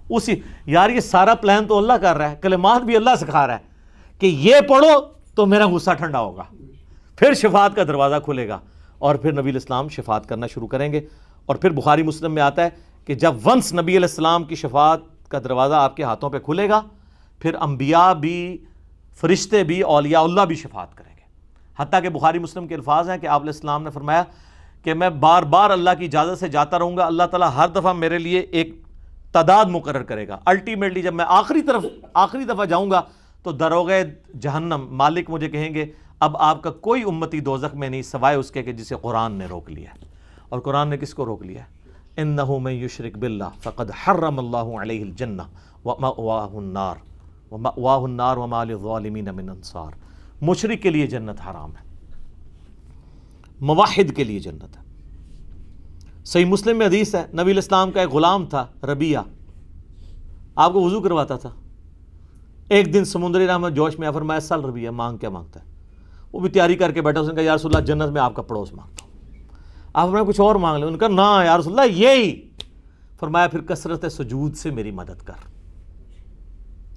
اسی یار یہ سارا پلان تو اللہ کر رہا ہے, کلمات بھی اللہ سکھا رہا ہے کہ یہ پڑھو تو میرا غصہ ٹھنڈا ہوگا, پھر شفاعت کا دروازہ کھلے گا اور پھر نبی علیہ السلام شفاعت کرنا شروع کریں گے. اور پھر بخاری مسلم میں آتا ہے کہ جب ونس نبی علیہ السلام کی شفاعت کا دروازہ آپ کے ہاتھوں پہ کھلے گا, پھر انبیاء بھی, فرشتے بھی, اولیاء اللہ بھی شفاعت کریں گے. حتیٰ کہ بخاری مسلم کے الفاظ ہیں کہ آپ علیہ السلام نے فرمایا کہ میں بار بار اللہ کی اجازت سے جاتا رہوں گا, اللہ تعالیٰ ہر دفعہ میرے لیے ایک تعداد مقرر کرے گا. الٹیمیٹلی جب میں آخری دفعہ جاؤں گا تو دروغ جہنم مالک مجھے کہیں گے اب آپ کا کوئی امتی دوزخ میں نہیں سوائے اس کے کہ جسے قرآن نے روک لیا ہے. اور قرآن نے کس کو روک لیا ہے؟ انہ من یشرک باللہ فقد حرم اللہ علیہ الجنہ ومأواہ النار وما للظالمین من انصار. مشرک کے لیے جنت حرام ہے, موحد کے لیے جنت ہے. صحیح مسلم میں حدیث ہے, نبی علیہ السلام کا ایک غلام تھا ربیہ, آپ کو وضو کرواتا تھا. ایک دن سمندری راہ میں جوش میں فرمایا سل ربیہ مانگ کیا مانگتا ہے؟ وہ بھی تیاری کر کے بیٹھا, اس نے کہا یا رسول اللہ جنت میں آپ کا پڑوس مانگتا ہوں. آپ فرمایا کچھ اور مانگ لیں, انہوں نے کہا نا یا رسول اللہ یہی. فرمایا پھر کثرت سجود سے میری مدد کر,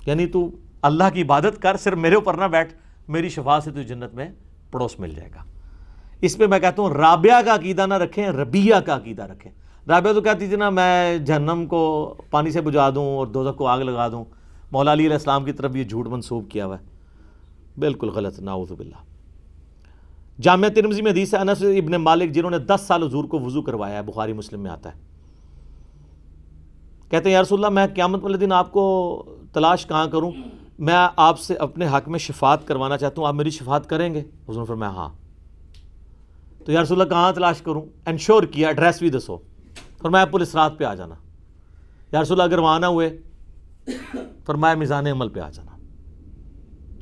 یعنی تو اللہ کی عبادت کر, صرف میرے اوپر نہ بیٹھ, میری شفاعت سے تجھے جنت میں پڑوس مل جائے گا. اس پہ میں کہتا ہوں رابعہ کا عقیدہ نہ رکھیں, ربیہ کا عقیدہ رکھیں. رابعہ تو کہتی تھی نا میں جہنم کو پانی سے بجھا دوں اور دوزخ کو آگ لگا دوں. مولا علی علیہ السلام کی طرف یہ جھوٹ منسوب کیا ہوا ہے, بالکل غلط, نعوذ باللہ. جامعہ ترمذی میں حدیث ہے انس ابن مالک جنہوں نے 10 سال حضور کو وضو کروایا ہے, بخاری مسلم میں آتا ہے, کہتے ہیں یا رسول اللہ میں قیامت والے دن آپ کو تلاش کہاں کروں, میں آپ سے اپنے حق میں شفاعت کروانا چاہتا ہوں, آپ میری شفاعت کریں گے؟ حضور نے فرمایا ہاں. تو یا رسول اللہ کہاں تلاش کروں؟ انشور کیا, ایڈریس بھی دسو. فرمایا پولیس رات پہ آ جانا. یا رسول اللہ اگر وہاں نہ ہوئے؟ فرمایا میزان عمل پہ آ جانا.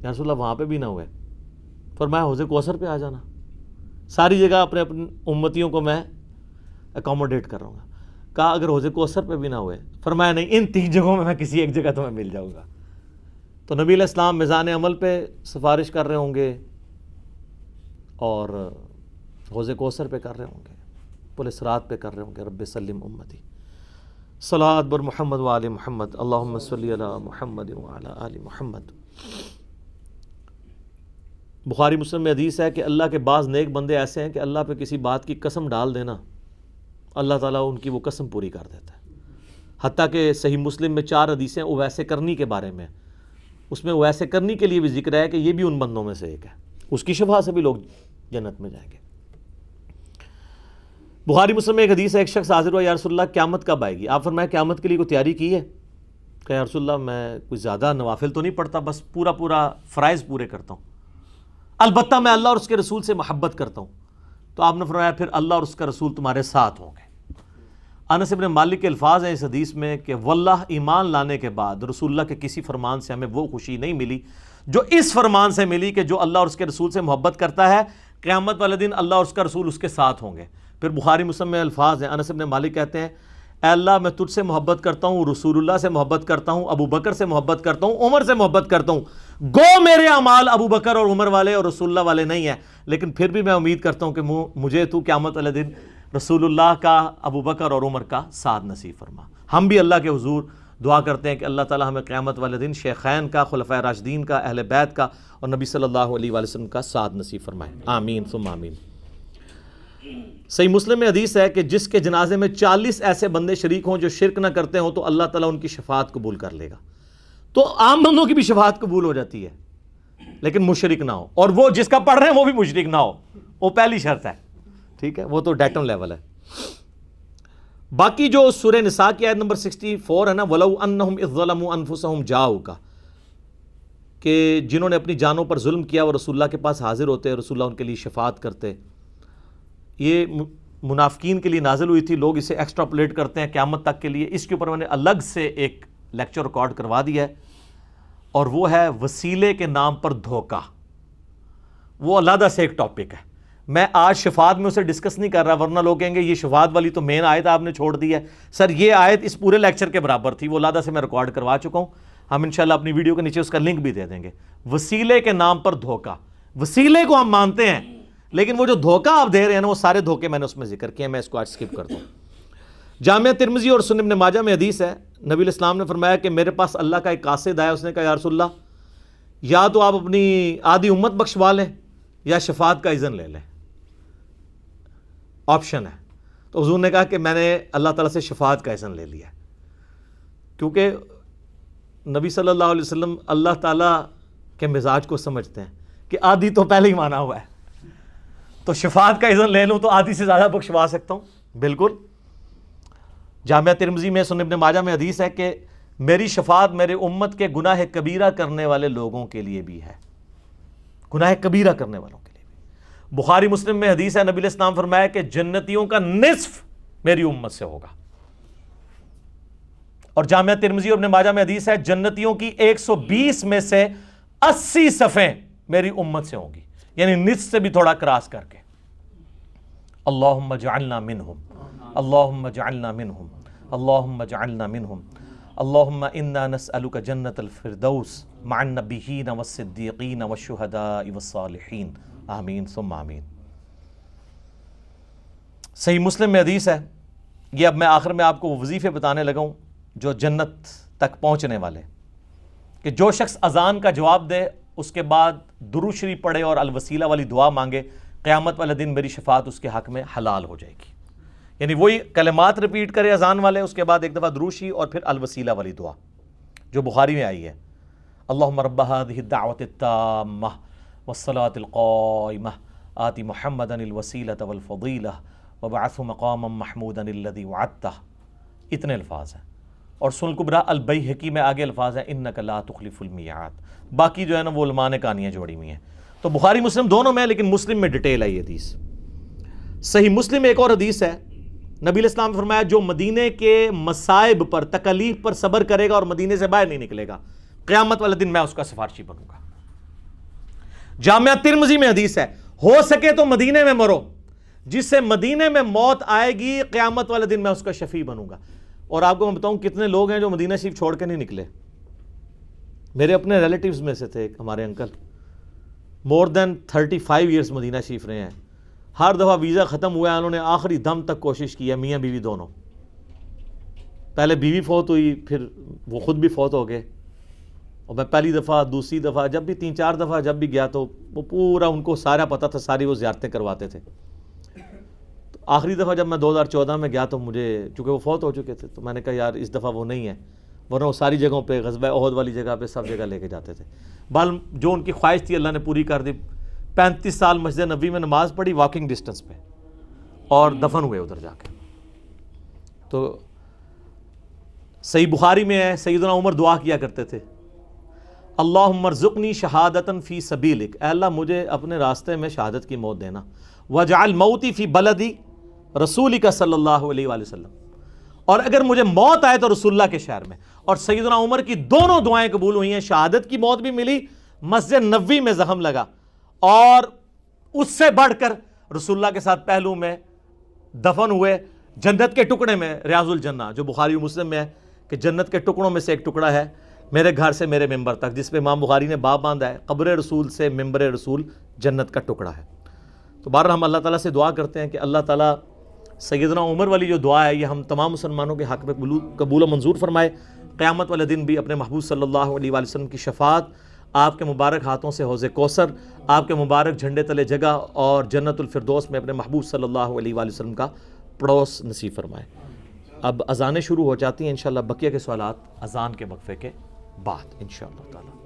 یا رسول اللہ وہاں پہ بھی نہ ہوئے؟ فرمایا حوض کوثر پہ آ جانا. ساری جگہ اپنے امتیوں کو میں اکوموڈیٹ کر رہا ہوں. کہا اگر حوض کوثر پہ بھی نہ ہوئے؟ فرمایا نہیں, ان 3 جگہوں میں کسی ایک جگہ تمہیں مل جاؤں گا. تو نبی علیہ السلام میزان عمل پہ سفارش کر رہے ہوں گے اور حوض کوثر پہ کر رہے ہوں گے, پولیس رات پہ کر رہے ہوں گے رب سلم امتی. صلوات بر محمد و آل محمد, اللہم صلی علی محمد و علی آل محمد. بخاری مسلم میں حدیث ہے کہ اللہ کے بعض نیک بندے ایسے ہیں کہ اللہ پہ کسی بات کی قسم ڈال دینا, اللہ تعالیٰ ان کی وہ قسم پوری کر دیتا ہے. حتیٰ کہ صحیح مسلم میں 4 حدیثیں اویسے کرنی کے بارے میں, اس میں اویسے کرنی کے لیے بھی ذکر ہے کہ یہ بھی ان بندوں میں سے ایک ہے, اس کی شفاعت سے بھی لوگ جنت میں جائیں گے. بخاری مسلم میں ایک حدیث ہے, ایک شخص حاضر ہوا یا رسول اللہ قیامت کب آئے گی؟ آپ فرمایا قیامت کے لیے کوئی تیاری کی ہے؟ کہ یا رسول اللہ میں کوئی زیادہ نوافل تو نہیں پڑھتا, بس پورا فرائض پورے کرتا ہوں, البتہ میں اللہ اور اس کے رسول سے محبت کرتا ہوں. تو آپ نے فرمایا پھر اللہ اور اس کا رسول تمہارے ساتھ ہوں گے. انس ابن مالک کے الفاظ ہیں اس حدیث میں کہ واللہ ایمان لانے کے بعد رسول اللہ کے کسی فرمان سے ہمیں وہ خوشی نہیں ملی جو اس فرمان سے ملی کہ جو اللہ اور اس کے رسول سے محبت کرتا ہے قیامت والے دن اللہ اور اس کا رسول اس کے ساتھ ہوں گے. پھر بخاری مسلم میں الفاظ ہیں, انس ابن مالک کہتے ہیں اے اللہ میں تجھ سے محبت کرتا ہوں, رسول اللہ سے محبت کرتا ہوں, ابو بکر سے محبت کرتا ہوں, عمر سے محبت کرتا ہوں. گو میرے اعمال ابو بکر اور عمر والے اور رسول اللہ والے نہیں ہیں, لیکن پھر بھی میں امید کرتا ہوں کہ مجھے تو قیامت والے دن رسول اللہ کا، ابو بکر اور عمر کا ساتھ نصیب فرما۔ ہم بھی اللہ کے حضور دعا کرتے ہیں کہ اللہ تعالی ہمیں قیامت والے دن شیخین کا، خلفائے راشدین کا، اہل بیت کا اور نبی صلی اللہ علیہ وآلہ وسلم کا ساتھ نصیب فرمائے، آمین ثم آمین۔ صحیح مسلم میں حدیث ہے کہ جس کے جنازے میں 40 ایسے بندے شریک ہوں جو شرک نہ کرتے ہوں تو اللہ تعالیٰ ان کی شفاعت قبول کر لے گا۔ تو عام بندوں کی بھی شفاعت قبول ہو جاتی ہے لیکن مشرک نہ ہو، اور وہ جس کا پڑھ رہے ہیں وہ بھی مشرک نہ ہو، وہ پہلی شرط ہے، ٹھیک ہے، وہ تو ڈیٹم لیول ہے۔ باقی جو سورہ نساء کی آیت نمبر 64 ہے نا، وَلَوْ أَنَّهُمْ إِذْ ظَلَمُوا أَنفُسَهُمْ جَاءُوكَ، کہ جنہوں نے اپنی جانوں پر ظلم کیا وہ رسول اللہ کے پاس حاضر ہوتے، رسول اللہ ان کے لیے شفاعت کرتے۔ یہ منافقین کے لیے نازل ہوئی تھی، لوگ اسے ایکسٹراپولیٹ کرتے ہیں قیامت تک کے لیے۔ اس کے اوپر میں نے الگ سے ایک لیکچر ریکارڈ کروا دیا ہے، اور وہ ہے وسیلے کے نام پر دھوکہ۔ وہ علیحدہ سے ایک ٹاپک ہے، میں آج شفاعت میں اسے ڈسکس نہیں کر رہا، ورنہ لوگ کہیں گے یہ شفاعت والی تو مین آیت آپ نے چھوڑ دی ہے۔ سر یہ آیت اس پورے لیکچر کے برابر تھی، وہ علیحدہ سے میں ریکارڈ کروا چکا ہوں، ہم انشاءاللہ اپنی ویڈیو کے نیچے اس کا لنک بھی دے دیں گے۔ وسیلے کے نام پر دھوکہ، وسیلے کو ہم مانتے ہیں لیکن وہ جو دھوکہ آپ دے رہے ہیں نا، وہ سارے دھوکے میں نے اس میں ذکر کیے، میں اس کو آج سکپ کر دوں۔ جامعہ ترمذی اور سنن ابن ماجہ میں حدیث ہے، نبی علیہ السلام نے فرمایا کہ میرے پاس اللہ کا ایک قاصد آیا، اس نے کہا یا رسول اللہ، یا تو آپ اپنی آدھی امت بخشوا لیں یا شفاعت کا اذن لے لیں، آپشن ہے۔ تو حضور نے کہا کہ میں نے اللہ تعالیٰ سے شفاعت کا اذن لے لیا، کیونکہ نبی صلی اللہ علیہ وسلم اللہ تعالیٰ کے مزاج کو سمجھتے ہیں کہ آدھی تو پہلے ہی مانا ہوا ہے، تو شفاعت کا اذن لے لوں تو آدھی سے زیادہ بخشوا سکتا ہوں، بالکل۔ جامعہ ترمذی میں، سنن ابن ماجہ میں حدیث ہے کہ میری شفاعت میرے امت کے گناہ کبیرہ کرنے والے لوگوں کے لیے بھی ہے، گناہ کبیرہ کرنے والوں کے لیے بھی۔ بخاری مسلم میں حدیث ہے، نبی علیہ السلام فرمایا کہ جنتیوں کا نصف میری امت سے ہوگا، اور جامعہ ترمذی اور ابن ماجہ میں حدیث ہے جنتیوں کی 120 میں سے 80 صفیں میری امت سے ہوں گی، یعنی نصف سے بھی تھوڑا کراس کر کے۔ اللہم اجعلنا منہم، اللہم اجعلنا منہم، اللہم اجعلنا منہم، اللہم انا نسألک جنت الفردوس مع النبیین والصدیقین والشہداء والصالحین، آمین ثم آمین۔ صحیح مسلم میں حدیث ہے، یہ اب میں آخر میں آپ کو وہ وظیفے بتانے لگا ہوں جو جنت تک پہنچنے والے، کہ جو شخص اذان کا جواب دے، اس کے بعد درود شریف پڑھے اور الوسیلہ والی دعا مانگے، قیامت والے دن میری شفاعت اس کے حق میں حلال ہو جائے گی۔ یعنی وہی کلمات ریپیٹ کرے اذان والے، اس کے بعد ایک دفعہ درود شریف اور پھر الوسیلہ والی دعا جو بخاری میں آئی ہے، اللہم رب هذه الدعوة التامة والصلاة القائمة آت محمدا الوسیلة والفضیلة وبعثه مقاما محمودا الذی وعدته، اتنے الفاظ ہیں۔ اور سنن الکبریٰ البیہقی میں آگے الفاظ ہیں انک لا تخلف المیعاد، باقی جو ہے نا وہ علماء نے کہانیاں جوڑی ہوئی ہیں، تو بخاری مسلم دونوں میں، لیکن مسلم میں ڈیٹیل ہے یہ حدیث۔ صحیح مسلم میں ایک اور حدیث ہے، نبی علیہ السلام نے فرمایا جو مدینے کے مصائب پر، تکالیف پر صبر کرے گا اور مدینے سے باہر نہیں نکلے گا، قیامت والے دن میں اس کا سفارشی بنوں گا۔ جامعہ ترمذی میں حدیث ہے، ہو سکے تو مدینے میں مرو، جس سے مدینے میں موت آئے گی قیامت والے دن میں اس کا شفیع بنوں گا۔ اور آپ کو میں بتاؤں کتنے لوگ ہیں جو مدینہ شریف چھوڑ کے نہیں نکلے۔ میرے اپنے ریلیٹیوز میں سے تھے ایک ہمارے انکل، مور دین 35 ایئرس مدینہ شریف رہے ہیں، ہر دفعہ ویزا ختم ہوا ہے انہوں نے آخری دم تک کوشش کی ہے، میاں بیوی دونوں، پہلے بیوی فوت ہوئی پھر وہ خود بھی فوت ہو گئے، اور میں پہلی دفعہ، دوسری دفعہ، جب بھی 3-4 دفعہ جب بھی گیا تو وہ پورا ان کو سارا پتہ تھا، ساری وہ زیارتیں کرواتے تھے۔ تو آخری دفعہ جب میں 2014 میں گیا تو مجھے، چونکہ وہ فوت ہو چکے تھے، تو میں نے کہا یار اس دفعہ وہ نہیں ہے، ورنہ وہ ساری جگہوں پہ، غزوہ احد والی جگہ پہ سب جگہ لے کے جاتے تھے۔ بال جو ان کی خواہش تھی اللہ نے پوری کر دی، 35 سال مسجد نبوی میں نماز پڑھی واکنگ ڈسٹنس پہ، اور دفن ہوئے ادھر جا کے۔ تو صحیح بخاری میں ہے، سیدنا عمر دعا کیا کرتے تھے، اللہم ارزقنی شہادتاً فی سبیلک، اے اللہ مجھے اپنے راستے میں شہادت کی موت دینا، وجعل موتی فی بلدی رسولک صلی اللہ علیہ وآلہ وسلم، اور اگر مجھے موت آئے تو رسول اللہ کے شہر میں۔ اور سیدنا عمر کی دونوں دعائیں قبول ہوئی ہیں، شہادت کی موت بھی ملی، مسجد نبوی میں زخم لگا، اور اس سے بڑھ کر رسول اللہ کے ساتھ پہلو میں دفن ہوئے، جنت کے ٹکڑے میں، ریاض الجنہ جو بخاری و مسلم میں ہے کہ جنت کے ٹکڑوں میں سے ایک ٹکڑا ہے میرے گھر سے میرے ممبر تک، جس پہ امام بخاری نے باب باندھا ہے، قبر رسول سے ممبر رسول جنت کا ٹکڑا ہے۔ تو بہرحال ہم اللہ تعالیٰ سے دعا کرتے ہیں کہ اللہ تعالیٰ سیدنا عمر والی جو دعا ہے یہ ہم تمام مسلمانوں کے حق میں قبول و منظور فرمائے. قیامت والے دن بھی اپنے محبوب صلی اللہ علیہ وآلہ وسلم کی شفاعت، آپ کے مبارک ہاتھوں سے حوض کوثر، آپ کے مبارک جھنڈے تلے جگہ اور جنت الفردوس میں اپنے محبوب صلی اللہ علیہ وآلہ وسلم کا پڑوس نصیب فرمائے. اب اذانیں شروع ہو جاتی ہیں انشاءاللہ. بقیہ کے سوالات اذان کے وقفے کے بعد انشاءاللہ تعالی.